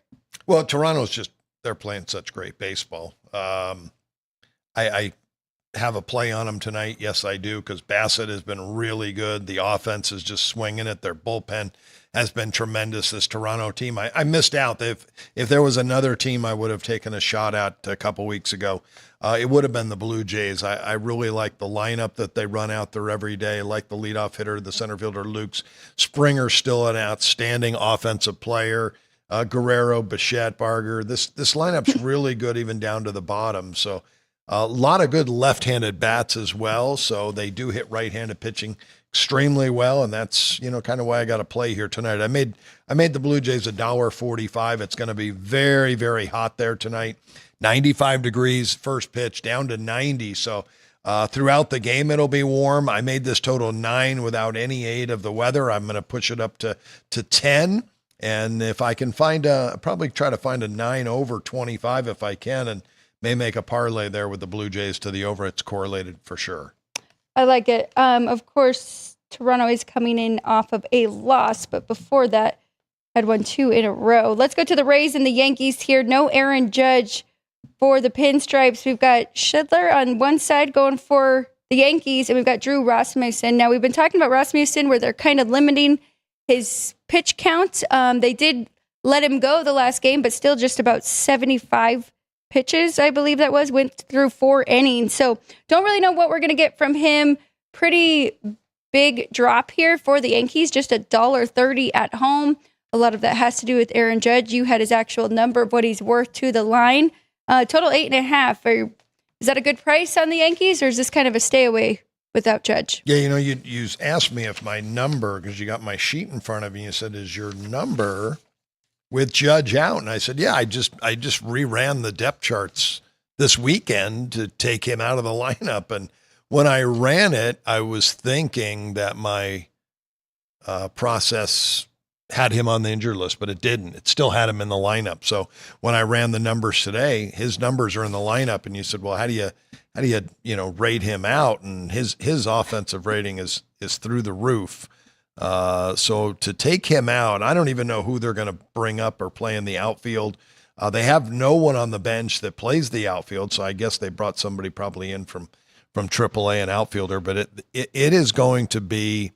Well, Toronto's they're playing such great baseball. I have a play on them tonight. Yes, I do, because Bassett has been really good. The offense is just swinging it. Their bullpen has been tremendous, this Toronto team. I missed out. If there was another team I would have taken a shot at a couple weeks ago, it would have been the Blue Jays. I really like the lineup that they run out there every day. I like the leadoff hitter, the center fielder, Luke Springer's still an outstanding offensive player. Guerrero, Bichette, Barger. This lineup's really good even down to the bottom. So a lot of good left-handed bats as well. So they do hit right-handed pitching extremely well, and that's kind of why I got to play here tonight. I made the Blue Jays $1.45. It's going to be very, very hot there tonight. 95 degrees first pitch, down to 90. So throughout the game it'll be warm. I made this total 9 without any aid of the weather. I'm going to push it up to 10. And if I can probably try to find a 9 over 25 if I can, and may make a parlay there with the Blue Jays to the over. It's correlated for sure. I like it. Of course, Toronto is coming in off of a loss, but before that, had won 2 in a row. Let's go to the Rays and the Yankees here. No Aaron Judge for the Pinstripes. We've got Schindler on one side going for the Yankees, and we've got Drew Rasmussen. Now, we've been talking about Rasmussen where they're kind of limiting his pitch count. They did let him go the last game, but still just about 75 pitches, I believe that went through 4 innings. So don't really know what we're going to get from him. Pretty big drop here for the Yankees, just $1.30 at home. A lot of that has to do with Aaron Judge. You had his actual number of what he's worth to the line. Total 8.5. Is that a good price on the Yankees, or is this kind of a stay away without Judge? Yeah, you asked me if my number, because you got my sheet in front of you, you said, is your number with Judge out? And I said, yeah, I just reran the depth charts this weekend to take him out of the lineup. And when I ran it, I was thinking that my process had him on the injured list, but it didn't. It still had him in the lineup. So when I ran the numbers today, his numbers are in the lineup, and you said, well, how do you rate him out? And his offensive rating is through the roof. So to take him out, I don't even know who they're going to bring up or play in the outfield. They have no one on the bench that plays the outfield, so I guess they brought somebody probably in from AAA, an outfielder. But it is going to be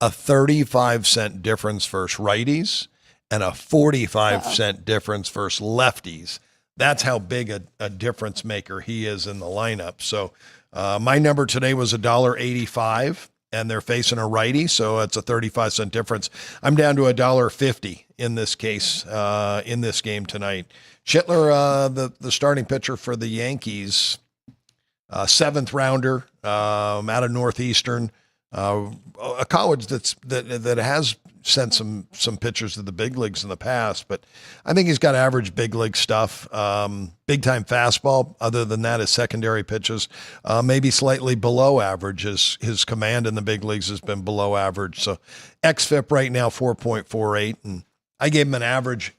a 35-cent difference versus righties and a 45-cent difference versus lefties. That's how big a difference maker he is in the lineup. So my number today was $1.85, and they're facing a righty, so it's a 35-cent difference. I'm down to $1.50 in this case, in this game tonight. Schittler, the starting pitcher for the Yankees, 7th rounder out of Northeastern, a college that has sent some pitchers to the big leagues in the past, but I think he's got average big league stuff. Big time fastball. Other than that, his secondary pitches maybe slightly below average. His command in the big leagues has been below average. So xFIP right now 4.48, and I gave him an average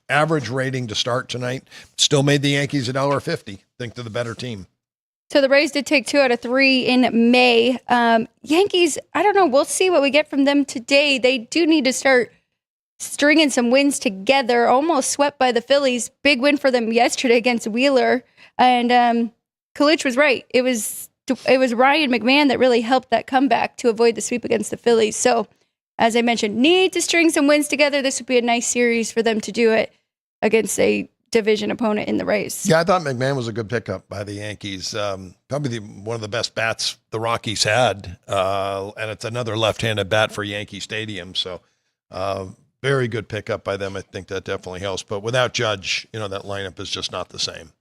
rating to start tonight. Still made the Yankees $1.50. Think they're the better team. So the Rays did take 2 out of 3 in May. Yankees, I don't know. We'll see what we get from them today. They do need to start stringing some wins together. Almost swept by the Phillies. Big win for them yesterday against Wheeler. And Kalich was right. It was Ryan McMahon that really helped that comeback to avoid the sweep against the Phillies. So, as I mentioned, need to string some wins together. This would be a nice series for them to do it against a division opponent in the Rays. Yeah, I thought McMahon was a good pickup by the Yankees. Probably one of the best bats the Rockies had, and it's another left-handed bat for Yankee Stadium. So very good pickup by them. I think that definitely helps. But without Judge, that lineup is just not the same.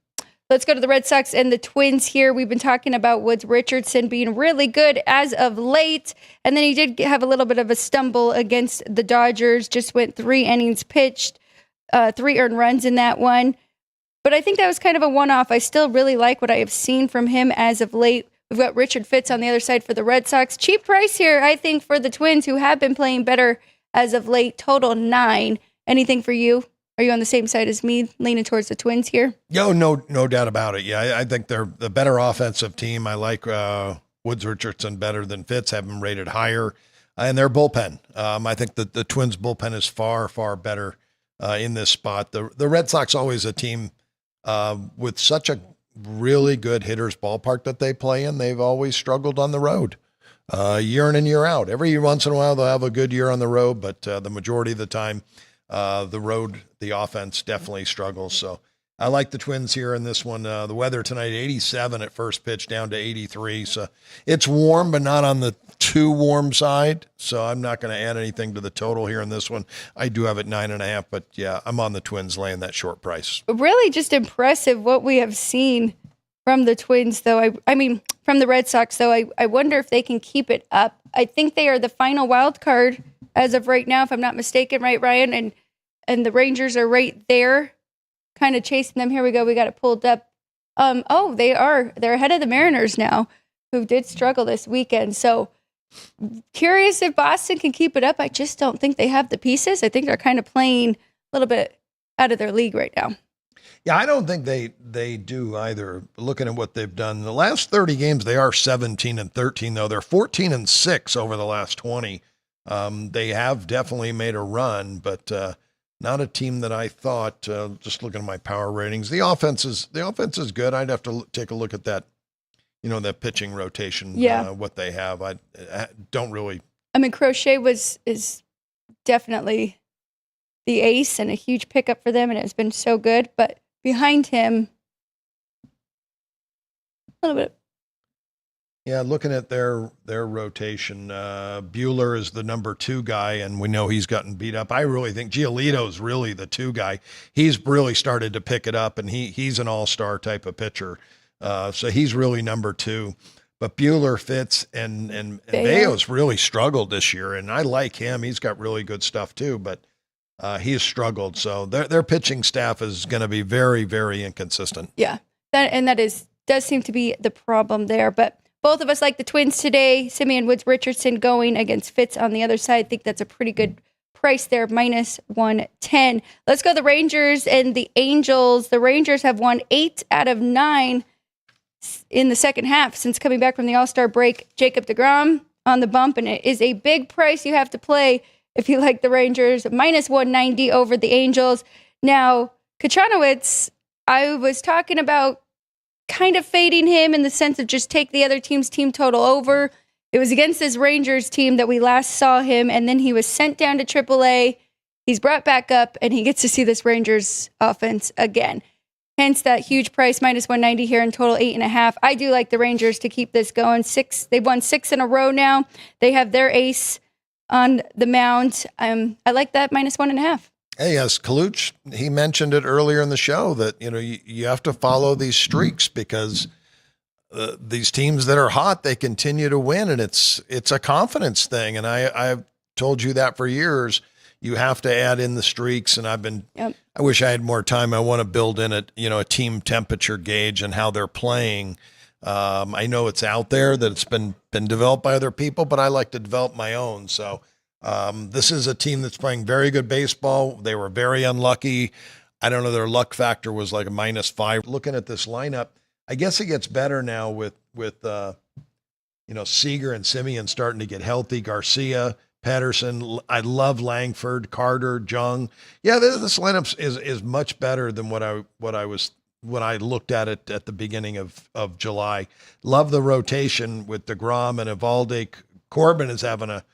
Let's go to the Red Sox and the Twins here. We've been talking about Woods Richardson being really good as of late, and then he did have a little bit of a stumble against the Dodgers. Just went 3 innings pitched. 3 earned runs in that one. But I think that was kind of a one-off. I still really like what I have seen from him as of late. We've got Richard Fitz on the other side for the Red Sox. Cheap price here, I think, for the Twins, who have been playing better as of late. Total 9. Anything for you? Are you on the same side as me, leaning towards the Twins here? No doubt about it. Yeah, I think they're the better offensive team. I like Woods Richardson better than Fitz, have them rated higher. And their bullpen. I think that the Twins' bullpen is far, far better in this spot. The Red Sox always a team with such a really good hitter's ballpark that they play in. They've always struggled on the road year in and year out. Every once in a while they'll have a good year on the road, but the majority of the time the offense definitely struggles. So I like the Twins here in this one. The weather tonight, 87 at first pitch, down to 83. So it's warm, but not on the too warm side. So I'm not going to add anything to the total here in this one. I do have it 9.5, but yeah, I'm on the Twins laying that short price. Really just impressive what we have seen from the Twins, though. I mean, from the Red Sox, though. I wonder if they can keep it up. I think they are the final wild card as of right now, if I'm not mistaken, right, Ryan? And the Rangers are right there, kind of chasing them. Here we go. We got it pulled up. They are. They're ahead of the Mariners now, who did struggle this weekend. So curious if Boston can keep it up. I just don't think they have the pieces. I think they're kind of playing a little bit out of their league right now. Yeah, I don't think they do either. Looking at what they've done, the last 30 games, they are 17-13, though. They're 14-6 over the last 20. They have definitely made a run, but not a team that I thought, just looking at my power ratings. The offense is good. I'd have to take a look at that, that pitching rotation, what they have. I don't really. I mean, Crochet is definitely the ace and a huge pickup for them, and it's been so good. But behind him, a little bit. Yeah, looking at their rotation, Buehler is the number 2 guy, and we know he's gotten beat up. I really think Giolito's really the 2 guy. He's really started to pick it up, and he's an all-star type of pitcher. So he's really number 2. But Buehler, Fitz, and Bayo's really struggled this year, and I like him. He's got really good stuff too, but he has struggled. So their pitching staff is going to be very, very inconsistent. Yeah, that does seem to be the problem there, but both of us like the Twins today. Simeon Woods Richardson going against Fitz on the other side. I think that's a pretty good price there, minus 110. Let's go the Rangers and the Angels. The Rangers have won 8 out of 9 in the second half since coming back from the All-Star break. Jacob deGrom on the bump, and it is a big price you have to play if you like the Rangers. Minus 190 over the Angels. Now, Kachanowicz, I was talking about kind of fading him in the sense of just take the other team's team total over. It was against this Rangers team that we last saw him, and then he was sent down to AAA. He's brought back up, and he gets to see this Rangers offense again. Hence that huge price, minus 190 here in total, 8.5. I do like the Rangers to keep this going. They've won 6 in a row now. They have their ace on the mound. I like that minus 1.5. Hey, yes, Kaluch, he mentioned it earlier in the show that, you have to follow these streaks because these teams that are hot, they continue to win, and it's a confidence thing. And I've told you that for years. You have to add in the streaks, and I wish I had more time. I want to build in a team temperature gauge and how they're playing. I know it's out there, that it's been developed by other people, but I like to develop my own. So this is a team that's playing very good baseball. They were very unlucky. I don't know, their luck factor was like a minus 5. Looking at this lineup, I guess it gets better now with Seager and Simeon starting to get healthy. Garcia, Patterson, I love Langford, Carter, Jung. Yeah, this lineup is much better than what I looked at it at the beginning of July. Love the rotation with DeGrom and Evaldi. Corbin is having a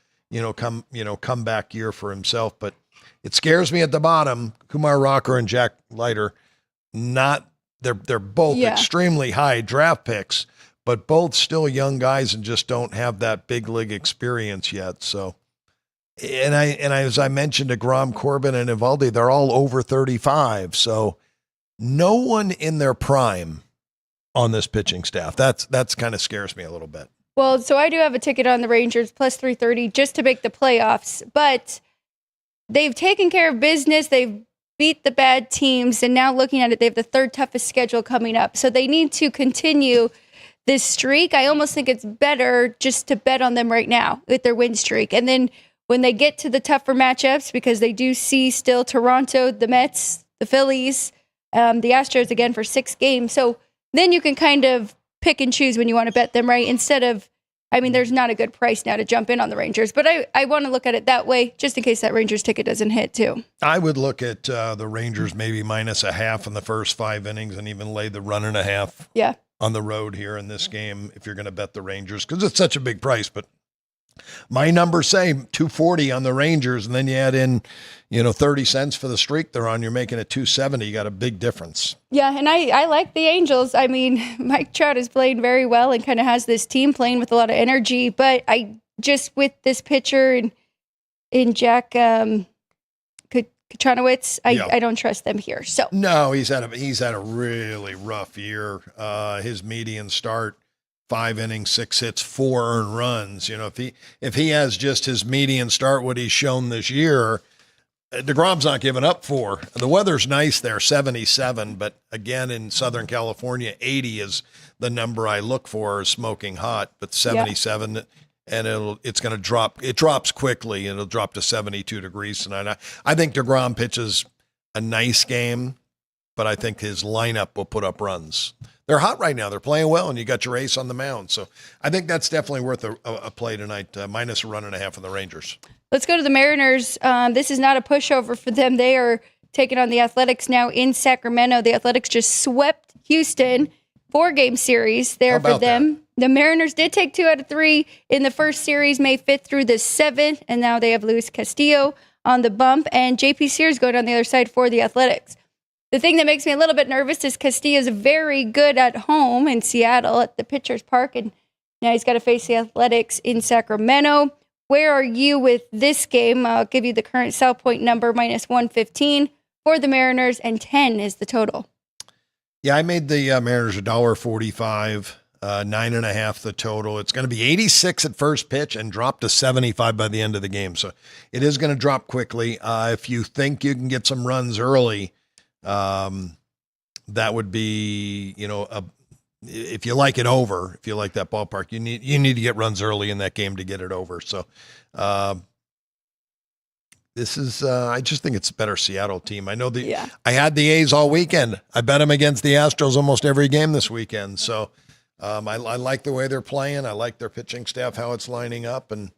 comeback year for himself, but it scares me at the bottom. Kumar Rocker and Jack Leiter, they're both extremely high draft picks, but both still young guys and just don't have that big league experience yet. So, and as I mentioned, DeGrom, Corbin, and Evaldi, they're all over 35. So no one in their prime on this pitching staff. That's kind of scares me a little bit. Well, so I do have a ticket on the Rangers, plus 330, just to make the playoffs. But they've taken care of business. They've beat the bad teams. And now looking at it, they have the 3rd toughest schedule coming up. So they need to continue this streak. I almost think it's better just to bet on them right now with their win streak. And then when they get to the tougher matchups, because they do see still Toronto, the Mets, the Phillies, the Astros again for 6 games. So then you can kind of pick and choose when you want to bet them, right? Instead of, there's not a good price now to jump in on the Rangers, but I want to look at it that way just in case that Rangers ticket doesn't hit too. I would look at the Rangers maybe minus a half in the first 5 innings and even lay the 1.5 on the road here in this game if you're going to bet the Rangers, because it's such a big price. But my numbers say 240 on the Rangers, and then you add in, 30 cents for the streak they're on, you're making it 270. You got a big difference. Yeah, and I like the Angels. Mike Trout is playing very well and kind of has this team playing with a lot of energy, but I just, with this pitcher and in Jack Kachanowicz, I don't trust them here. So no, he's had a really rough year. His median start, 5 innings, 6 hits, 4 earned runs. If he has just his median start, what he's shown this year, DeGrom's not giving up 4. The weather's nice there, 77, but again, in Southern California, 80 is the number I look for, smoking hot, but 77, and it's going to drop. It drops quickly, and it'll drop to 72 degrees tonight. I think DeGrom pitches a nice game, but I think his lineup will put up runs. They're hot right now. They're playing well, and you got your ace on the mound. So I think that's definitely worth a play tonight, minus a 1.5 on the Rangers. Let's go to the Mariners. This is not a pushover for them. They are taking on the Athletics now in Sacramento. The Athletics just swept Houston, 4-game series there for them. That? The Mariners did take 2 out of 3 in the first series, May 5th through the 7th, and now they have Luis Castillo on the bump, and JP Sears going on the other side for the Athletics. The thing that makes me a little bit nervous is Castillo's very good at home in Seattle at the Pitchers Park, and now he's got to face the Athletics in Sacramento. Where are you with this game? I'll give you the current South Point number, -115 for the Mariners, and 10 is the total. Yeah, I made the Mariners $1.45, 9.5 the total. It's going to be 86 at first pitch and drop to 75 by the end of the game. So it is going to drop quickly. If you think you can get some runs early, that would be, if you like it over, if you like that ballpark, you need to get runs early in that game to get it over. So, this is, I just think it's a better Seattle team. I know I had the A's all weekend. I bet them against the Astros almost every game this weekend. So, I like the way they're playing. I like their pitching staff, how it's lining up. And,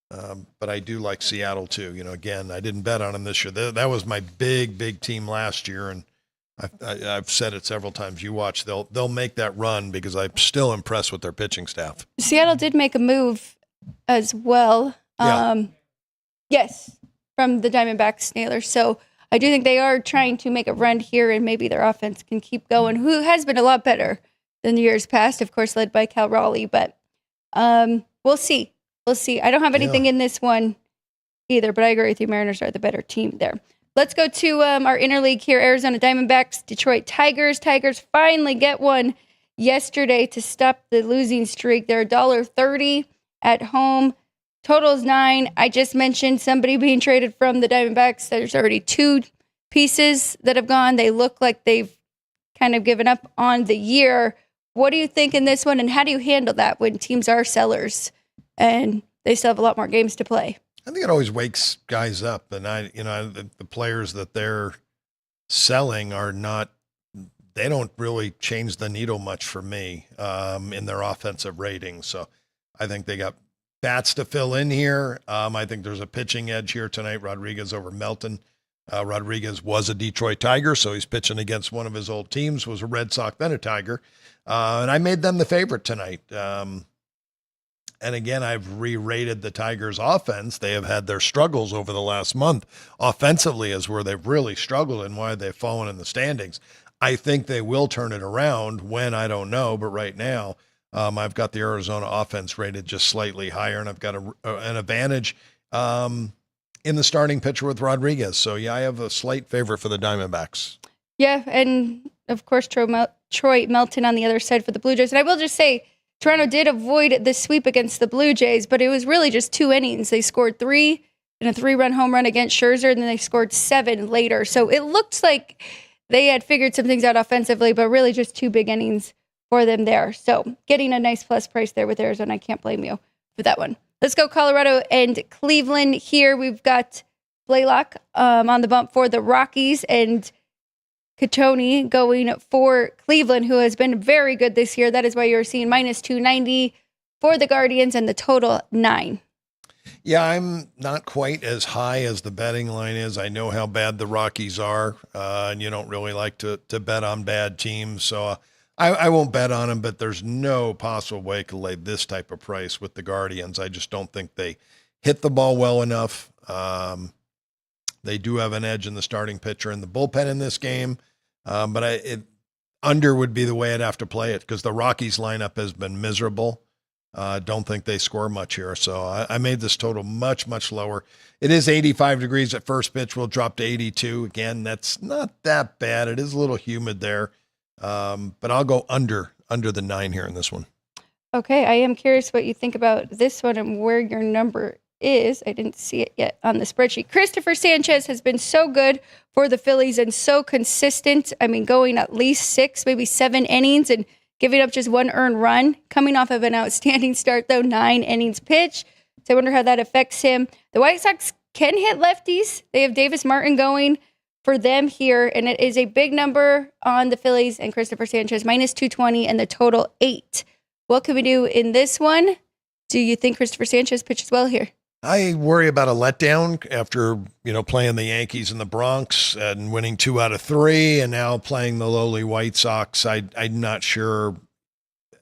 but I do like Seattle too. Again, I didn't bet on them this year. That was my big team last year. And I've said it several times. You watch, they'll make that run because I'm still impressed with their pitching staff. Seattle did make a move as well. Yes, from the Diamondbacks Nailers. So I do think they are trying to make a run here, and maybe their offense can keep going, who has been a lot better than the years past, of course, led by Cal Raleigh. But we'll see. We'll see. I don't have anything in this one either, but I agree with you. Mariners are the better team there. Let's go to our interleague here. Arizona Diamondbacks, Detroit Tigers. Tigers finally get one yesterday to stop the losing streak. They're $1.30 at home. Total's 9. I just mentioned somebody being traded from the Diamondbacks. There's already 2 pieces that have gone. They look like they've kind of given up on the year. What do you think in this one, and how do you handle that when teams are sellers and they still have a lot more games to play? I think it always wakes guys up, and the players that they're selling are not. They don't really change the needle much for me in their offensive ratings. So I think they got bats to fill in here. I think there's a pitching edge here tonight. Rodriguez over Melton. Rodriguez was a Detroit Tiger, so he's pitching against one of his old teams, was a Red Sox, then a Tiger. And I made them the favorite tonight. And again, I've re-rated the Tigers' offense. They have had their struggles over the last month. Offensively is where they've really struggled and why they've fallen in the standings. I think they will turn it around. When, I don't know, but right now I've got the Arizona offense rated just slightly higher, and I've got an advantage in the starting pitcher with Rodriguez. So, yeah, I have a slight favorite for the Diamondbacks. Yeah, and, of course, Troy Melton on the other side for the Blue Jays. And I will just say, Toronto did avoid the sweep against the Blue Jays, but it was really just 2 innings. They scored 3 in a 3-run home run against Scherzer, and then they scored 7 later. So it looked like they had figured some things out offensively, but really just 2 big innings for them there. So getting a nice plus price there with Arizona. I can't blame you for that one. Let's go Colorado and Cleveland here. We've got Blaylock on the bump for the Rockies, and Catoni going for Cleveland, who has been very good this year. That is why you're seeing -290 for the Guardians and the total 9. Yeah, I'm not quite as high as the betting line is. I know how bad the Rockies are, and you don't really like to bet on bad teams. So I won't bet on them, but there's no possible way to lay this type of price with the Guardians. I just don't think they hit the ball well enough. They do have an edge in the starting pitcher and the bullpen in this game. But under would be the way I'd have to play it because the Rockies lineup has been miserable. Don't think they score much here. So I made this total much, much lower. It is 85 degrees at first pitch. We'll drop to 82. Again, that's not that bad. It is a little humid there. But I'll go under the 9 here in this one. Okay. I am curious what you think about this one and where your number is. I didn't see it yet on the spreadsheet. Christopher Sanchez has been so good for the Phillies and so consistent. I mean, going at least 6, maybe 7 innings and giving up just 1 earned run. Coming off of an outstanding start, though, 9 innings pitch. So I wonder how that affects him. The White Sox can hit lefties. They have Davis Martin going for them here, and it is a big number on the Phillies and Christopher Sanchez, -220 and the total 8. What can we do in this one? Do you think Christopher Sanchez pitches well here? I worry about a letdown after, playing the Yankees in the Bronx and winning 2 out of 3 and now playing the lowly White Sox. I'm not sure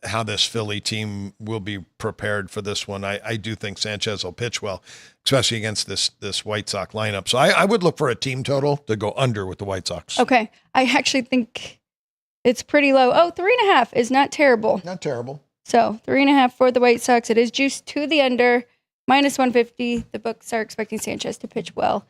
how this Philly team will be prepared for this one. I do think Sanchez will pitch well, especially against this White Sox lineup. So I would look for a team total to go under with the White Sox. Okay. I actually think it's pretty low. Oh, 3.5 is not terrible. Not terrible. So 3.5 for the White Sox. It is juiced to the under, minus 150. The books are expecting Sanchez to pitch well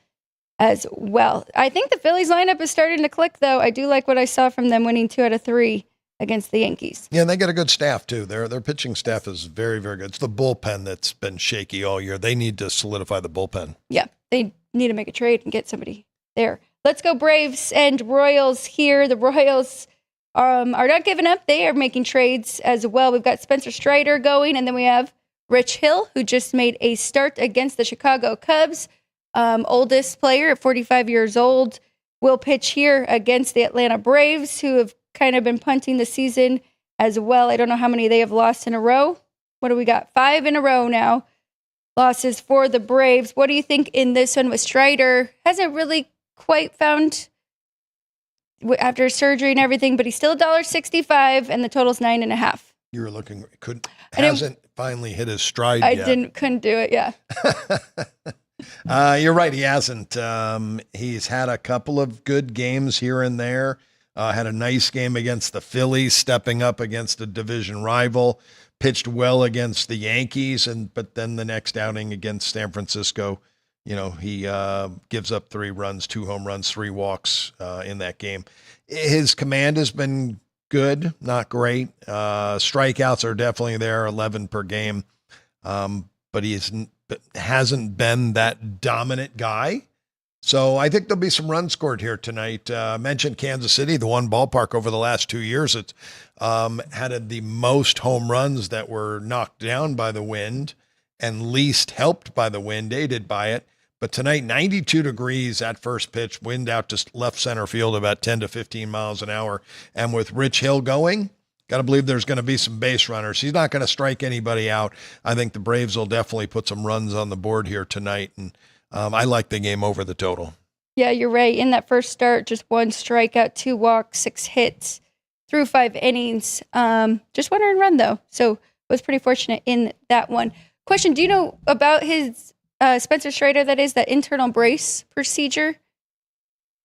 as well. I think the Phillies lineup is starting to click, though. I do like what I saw from them winning 2 out of 3 against the Yankees. Yeah, and they got a good staff, too. Their pitching staff is very, very good. It's the bullpen that's been shaky all year. They need to solidify the bullpen. Yeah, they need to make a trade and get somebody there. Let's go Braves and Royals here. The Royals are not giving up. They are making trades as well. We've got Spencer Strider going, and then we have Rich Hill, who just made a start against the Chicago Cubs. Oldest player at 45 years old will pitch here against the Atlanta Braves, who have kind of been punting the season as well. I don't know how many they have lost in a row. What do we got? 5 in a row now. Losses for the Braves. What do you think in this one with Strider? Hasn't really quite found after surgery and everything, but he's still $1.65 and the total's 9.5. You were looking, hasn't finally hit his stride yet. Couldn't do it. Yeah. You're right. He hasn't. He's had a couple of good games here and there. Had a nice game against the Phillies, stepping up against a division rival, pitched well against the Yankees. But then the next outing against San Francisco, he gives up 3 runs, 2 home runs, 3 walks in that game. His command has been good, not great. Strikeouts are definitely there, 11 per game. But he hasn't been that dominant guy. So I think there'll be some runs scored here tonight. Mentioned Kansas City, the one ballpark over the last 2 years. It's had the most home runs that were knocked down by the wind and least helped by the wind, aided by it. But tonight, 92 degrees at first pitch, wind out to left center field about 10 to 15 miles an hour. And with Rich Hill going, got to believe there's going to be some base runners. He's not going to strike anybody out. I think the Braves will definitely put some runs on the board here tonight. And I like the game over the total. Yeah, you're right. In that first start, just 1 strikeout, 2 walks, 6 hits through 5 innings. Just 1 earned run, though. So was pretty fortunate in that one. Question, do you know about his Spencer Strider, that internal brace procedure?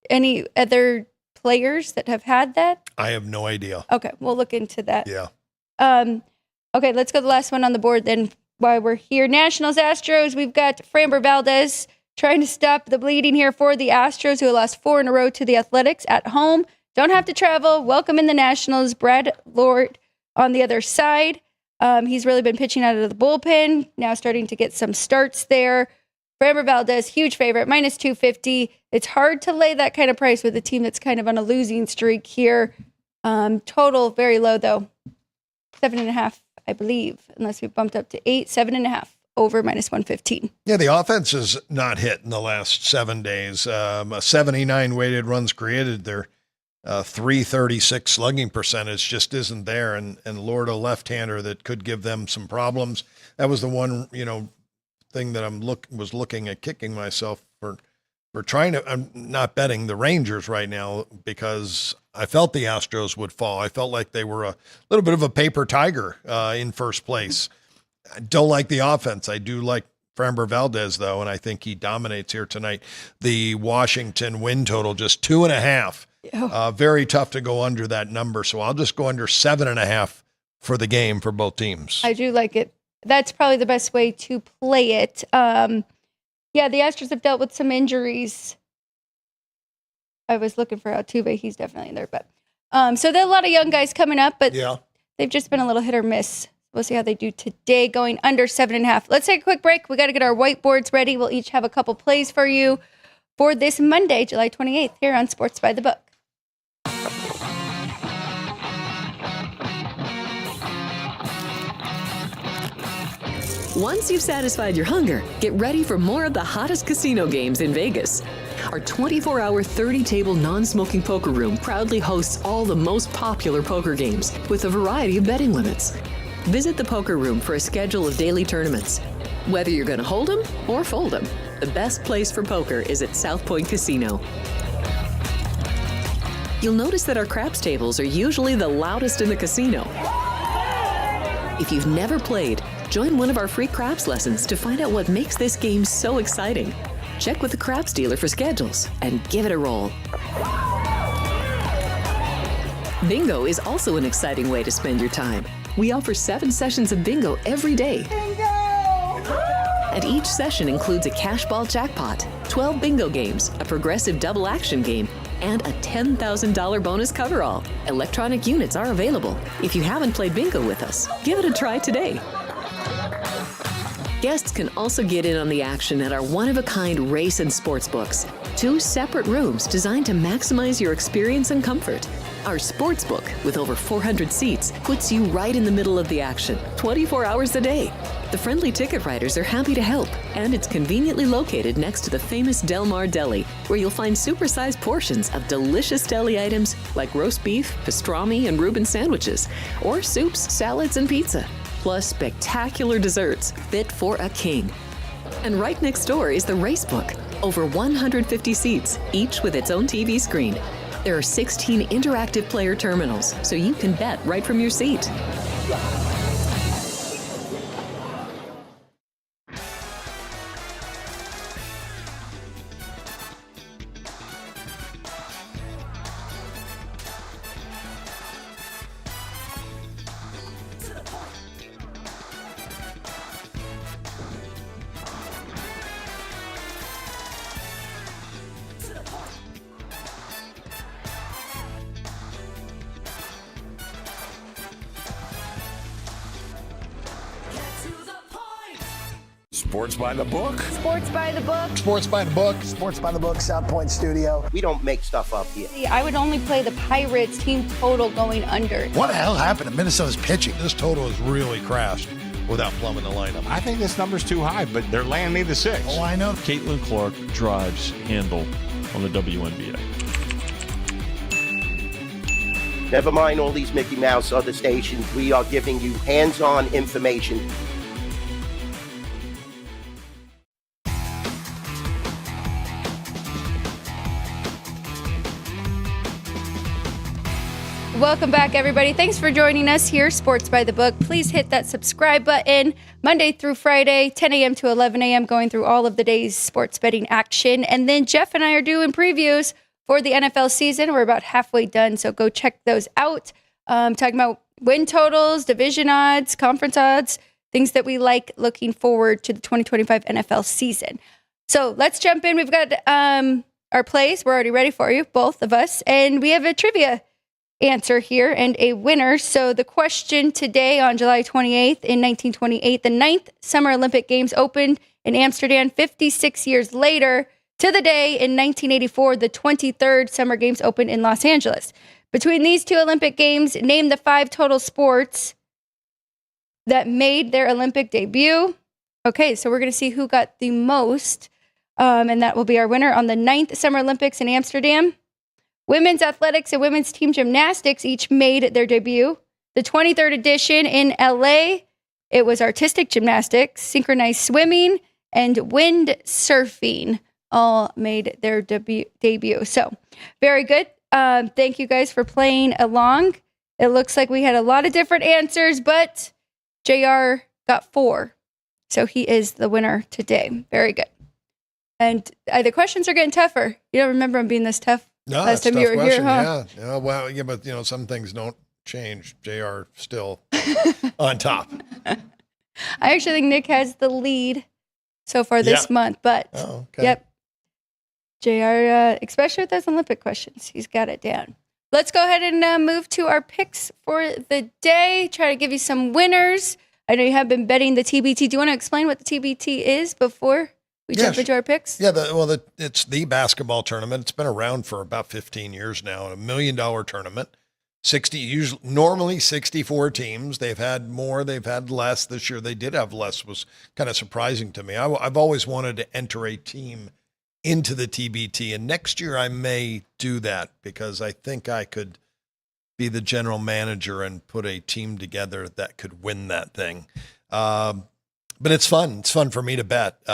Any other players that have had that? I have no idea. Okay, we'll look into that. Yeah. Okay, let's go to the last one on the board then while we're here. Nationals, Astros. We've got Framber Valdez trying to stop the bleeding here for the Astros, who lost 4 in a row to the Athletics at home. Don't have to travel. Welcome in the Nationals. Brad Lord on the other side. He's really been pitching out of the bullpen, now starting to get some starts there. Framber Valdez, huge favorite, minus 250. It's hard to lay that kind of price with a team that's kind of on a losing streak here. Total very low, though. 7.5, I believe, unless we bumped up to 8, 7.5 over minus 115. Yeah, the offense has not hit in the last 7 days. A 79 weighted runs created. Their 336 slugging percentage just isn't there. And Lord, a left-hander that could give them some problems. That was the one, thing that was looking at kicking myself for trying to. I'm not betting the Rangers right now because I felt the Astros would fall. I felt like they were a little bit of a paper tiger in first place. I don't like the offense. I do like Framber Valdez, though, and I think he dominates here tonight. The Washington win total, just 2.5. Very tough to go under that number, so I'll just go under 7.5 for the game for both teams. I do like it. That's probably the best way to play it. The Astros have dealt with some injuries. I was looking for Altuve. He's definitely in there. But so there are a lot of young guys coming up, but they've just been a little hit or miss. We'll see how they do today, going under 7.5. Let's take a quick break. We got to get our whiteboards ready. We'll each have a couple plays for you for this Monday, July 28th, here on Sports by the Book. Once you've satisfied your hunger, get ready for more of the hottest casino games in Vegas. Our 24-hour, 30-table non-smoking poker room proudly hosts all the most popular poker games with a variety of betting limits. Visit the poker room for a schedule of daily tournaments. Whether you're going to hold 'em or fold 'em, the best place for poker is at South Point Casino. You'll notice that our craps tables are usually the loudest in the casino. If you've never played, join one of our free craps lessons to find out what makes this game so exciting. Check with the craps dealer for schedules and give it a roll. Bingo is also an exciting way to spend your time. We offer 7 sessions of bingo every day. Bingo! And each session includes a cash ball jackpot, 12 bingo games, a progressive double action game, and a $10,000 bonus coverall. Electronic units are available. If you haven't played bingo with us, give it a try today. Guests can also get in on the action at our one-of-a-kind race and sports books. 2 separate rooms designed to maximize your experience and comfort. Our sports book, with over 400 seats, puts you right in the middle of the action, 24 hours a day. The friendly ticket writers are happy to help, and it's conveniently located next to the famous Del Mar Deli, where you'll find supersized portions of delicious deli items like roast beef, pastrami, and Reuben sandwiches, or soups, salads, and pizza, plus spectacular desserts fit for a king. And right next door is the race book, over 150 seats, each with its own TV screen. There are 16 interactive player terminals, so you can bet right from your seat. Sports by the book. Sports by the book. Sports by the book. Sports by the Book, South Point Studio. We don't make stuff up here. I would only play the Pirates team total going under. What the hell happened to Minnesota's pitching? This total has really crashed without plumbing the lineup. I think this number's too high, but they're laying me the 6. Oh, I know. Caitlin Clark drives handle on the WNBA. Never mind all these Mickey Mouse other stations. We are giving you hands-on information. Welcome back, everybody. Thanks for joining us here, Sports by the Book. Please hit that subscribe button. Monday through Friday, 10 a.m. to 11 a.m., going through all of the day's sports betting action. And then Jeff and I are doing previews for the NFL season. We're about halfway done, so go check those out. Talking about win totals, division odds, conference odds, things that we like looking forward to the 2025 NFL season. So let's jump in. We've got our plays. We're already ready for you, both of us. And we have a trivia answer here and a winner. So the question today on July 28th in 1928, the 9th Summer Olympic Games opened in Amsterdam 56 years later to the day in 1984, the 23rd Summer Games opened in Los Angeles. Between these 2 Olympic Games, name the 5 total sports that made their Olympic debut. Okay, so we're going to see who got the most, and that will be our winner on the 9th Summer Olympics in Amsterdam. Women's athletics and women's team gymnastics each made their debut. The 23rd edition in LA, it was artistic gymnastics, synchronized swimming, and wind surfing all made their debut. So very good. Thank you guys for playing along. It looks like we had a lot of different answers, but JR got 4. So he is the winner today. Very good. And the questions are getting tougher. You don't remember them being this tough? No, last that's a time you tough were question. here, huh? Yeah. Well, yeah, but some things don't change. JR still on top. I actually think Nick has the lead so far this month, but yep. JR, especially with those Olympic questions, he's got it down. Let's go ahead and move to our picks for the day. Try to give you some winners. I know you have been betting the TBT. Do you want to explain what the TBT is before we jump into our picks? Yeah, it's the basketball tournament. It's been around for about 15 years now. $1 million tournament. Normally 64 teams. They've had more, they've had less. This year they did have less. Was kind of surprising to me. I've always wanted to enter a team into the TBT, and next year I may do that because I think I could be the general manager and put a team together that could win that thing. But it's fun. It's fun for me to bet.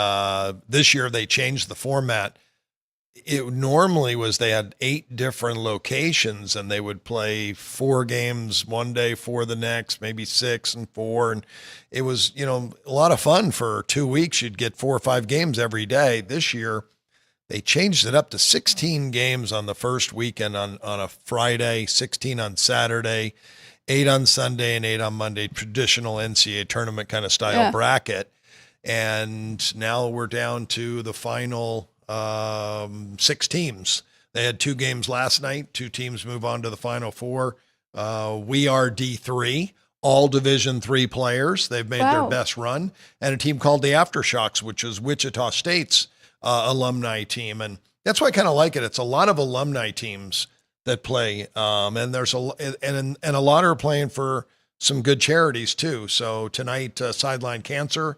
This year they changed the format. it normally was they had 8 different locations and they would play 4 games one day, 4 the next, maybe 6 and 4. And it was, a lot of fun for 2 weeks. You'd get 4 or 5 games every day. This year, they changed it up to 16 games on the first weekend on a Friday, 16 on Saturday, 8 on Sunday, and 8 on Monday, traditional NCAA tournament kind of style bracket. And now we're down to the final 6 teams. They had 2 games last night. 2 teams move on to the final 4. We are D3, all Division III players. They've made their best run. And a team called the Aftershocks, which is Wichita State's alumni team. And that's why I kind of like it. It's a lot of alumni teams that play. And there's a lot are playing for some good charities too. So tonight, Sideline Cancer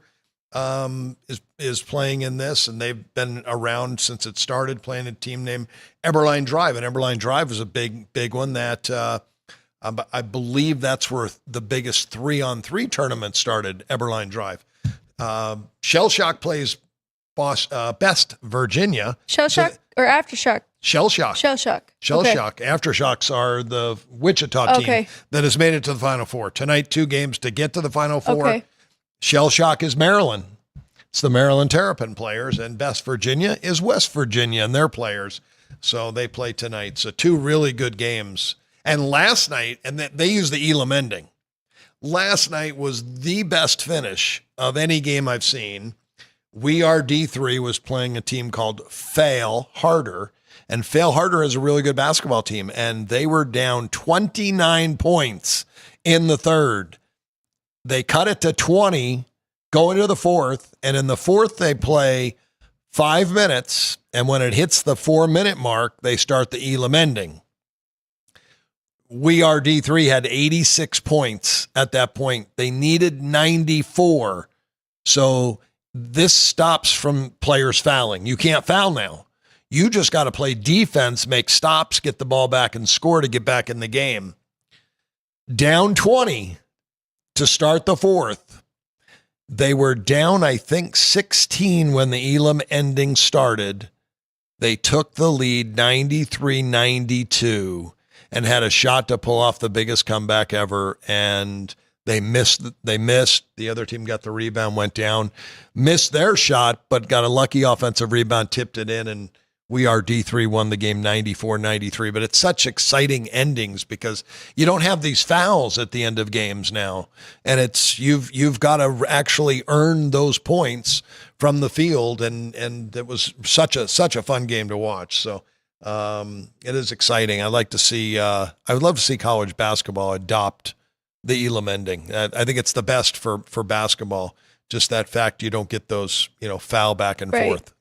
is playing in this, and they've been around since it started, playing a team named Eberline Drive. And Eberline Drive is a big one that I believe that's where the biggest 3-on-3 tournament started, Eberline Drive. Shell Shock plays Best Virginia. Shell Shock or Aftershock? Shell Shock. Shell Shock. Shell Shock. Aftershocks are the Wichita team that has made it to the Final Four. Tonight, 2 games to get to the Final Four. Okay. Shell Shock is Maryland. It's the Maryland Terrapin players, and Best Virginia is West Virginia and their players. So they play tonight. So 2 really good games. And last night, and they use the Elam ending. Last night was the best finish of any game I've seen. We Are D3 was playing a team called Fail Harder, and Fail Harder is a really good basketball team, and they were down 29 points in the third. They cut it to 20 going to the fourth, and in the fourth they play 5 minutes, and when it hits the 4-minute mark, they start the Elam ending. We Are D3 had 86 points at that point. They needed 94. So this stops from players fouling. You can't foul now. You just got to play defense, make stops, get the ball back, and score to get back in the game. Down 20 to start the fourth. They were down, I think, 16 when the Elam ending started. They took the lead 93-92 and had a shot to pull off the biggest comeback ever, and they missed. The other team got the rebound, went down, missed their shot, but got a lucky offensive rebound, tipped it in, and We Are D3 won the game 94-93. But it's such exciting endings because you don't have these fouls at the end of games now, and it's you've got to actually earn those points from the field, and it was such a fun game to watch. So it is exciting. I like to see. I would love to see college basketball adopt the Elam ending. I think it's the best for basketball. Just that fact you don't get those foul back and forth.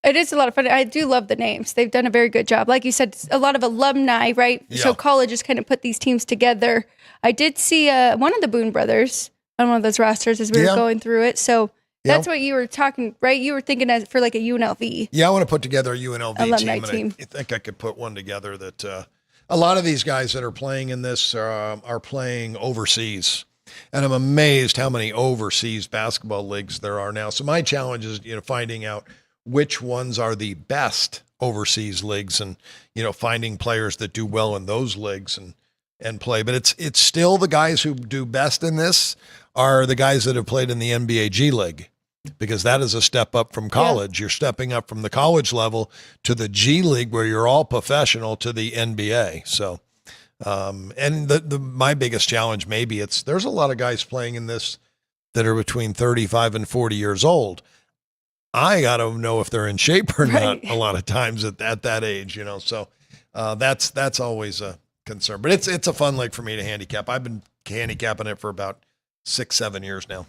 It is a lot of fun. I do love the names. They've done a very good job. Like you said, a lot of alumni, right? Yeah. So colleges kind of put these teams together. I did see one of the Boone brothers on one of those rosters as we were going through it. So that's what you were talking, right? You were thinking for like a UNLV. Yeah, I want to put together a UNLV alumni team. I think I could put one together that a lot of these guys that are playing in this are playing overseas. And I'm amazed how many overseas basketball leagues there are now. So my challenge is, finding out which ones are the best overseas leagues and, finding players that do well in those leagues and play. But it's still the guys who do best in this are the guys that have played in the NBA G League, because that is a step up from college. Yeah. You're stepping up from the college level to the G League where you're all professional to the NBA. So, and my biggest challenge, maybe there's a lot of guys playing in this that are between 35 and 40 years old. I got to know if they're in shape or not a lot of times at that age, so that's always a concern, but it's a fun league for me to handicap. I've been handicapping it for about 6-7 years now.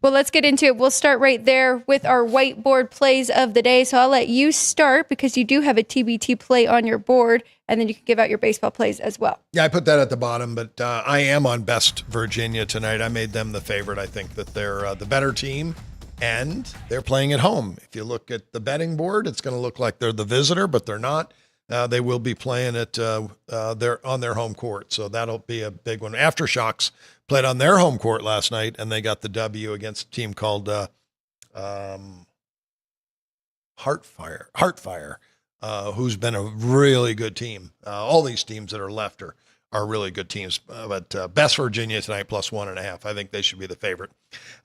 Well, let's get into it. We'll start right there with our whiteboard plays of the day. So I'll let you start because you do have a TBT play on your board, and then you can give out your baseball plays as well. Yeah, I put that at the bottom, but I am on Best Virginia tonight. I made them the favorite. I think that they're the better team, and they're playing at home. If you look at the betting board, it's going to look like they're the visitor, but they're not. They will be playing it they're on their home court, so that'll be a big one. Aftershocks played on their home court last night, and they got the W against a team called Heartfire, who's been a really good team. All these teams that are left are really good teams. But Best Virginia tonight plus 1.5. I think they should be the favorite.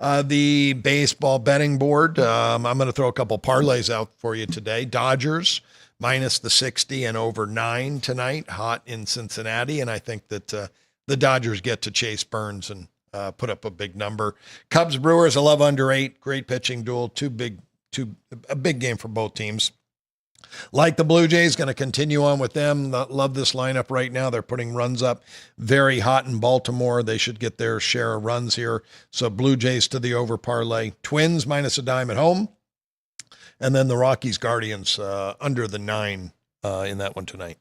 The baseball betting board, I'm going to throw a couple parlays out for you today. Dodgers minus the 60 and over 9 tonight, hot in Cincinnati. And I think that the Dodgers get to Chase Burns and put up a big number. Cubs Brewers, I love under 8. Great pitching duel. A big game for both teams. Like the Blue Jays, going to continue on with them. Love this lineup right now. They're putting runs up. Very hot in Baltimore. They should get their share of runs here. So Blue Jays to the over parlay. Twins minus a dime at home. And then the Rockies Guardians under the 9 in that one tonight.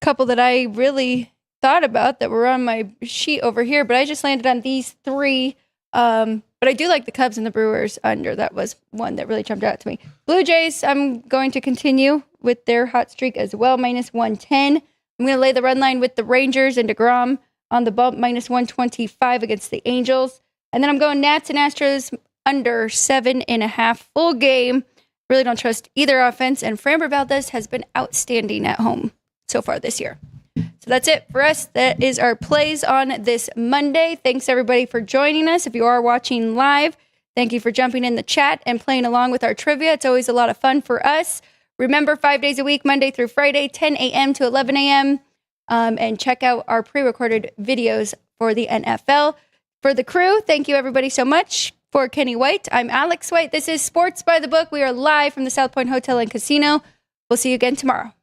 Couple that I really thought about that were on my sheet over here, but I just landed on these 3. But I do like the Cubs and the Brewers under. That was one that really jumped out to me. Blue Jays, I'm going to continue with their hot streak as well, minus 110. I'm going to lay the run line with the Rangers and DeGrom on the bump, minus 125 against the Angels. And then I'm going Nats and Astros under 7.5 full game. Really don't trust either offense. And Framber Valdez has been outstanding at home so far this year. So that's it for us. That is our plays on this Monday. Thanks, everybody, for joining us. If you are watching live, thank you for jumping in the chat and playing along with our trivia. It's always a lot of fun for us. Remember, 5 days a week, Monday through Friday, 10 a.m. to 11 a.m. And check out our pre-recorded videos for the NFL. For the crew, thank you, everybody, so much. For Kenny White, I'm Alex White. This is Sports by the Book. We are live from the South Point Hotel and Casino. We'll see you again tomorrow.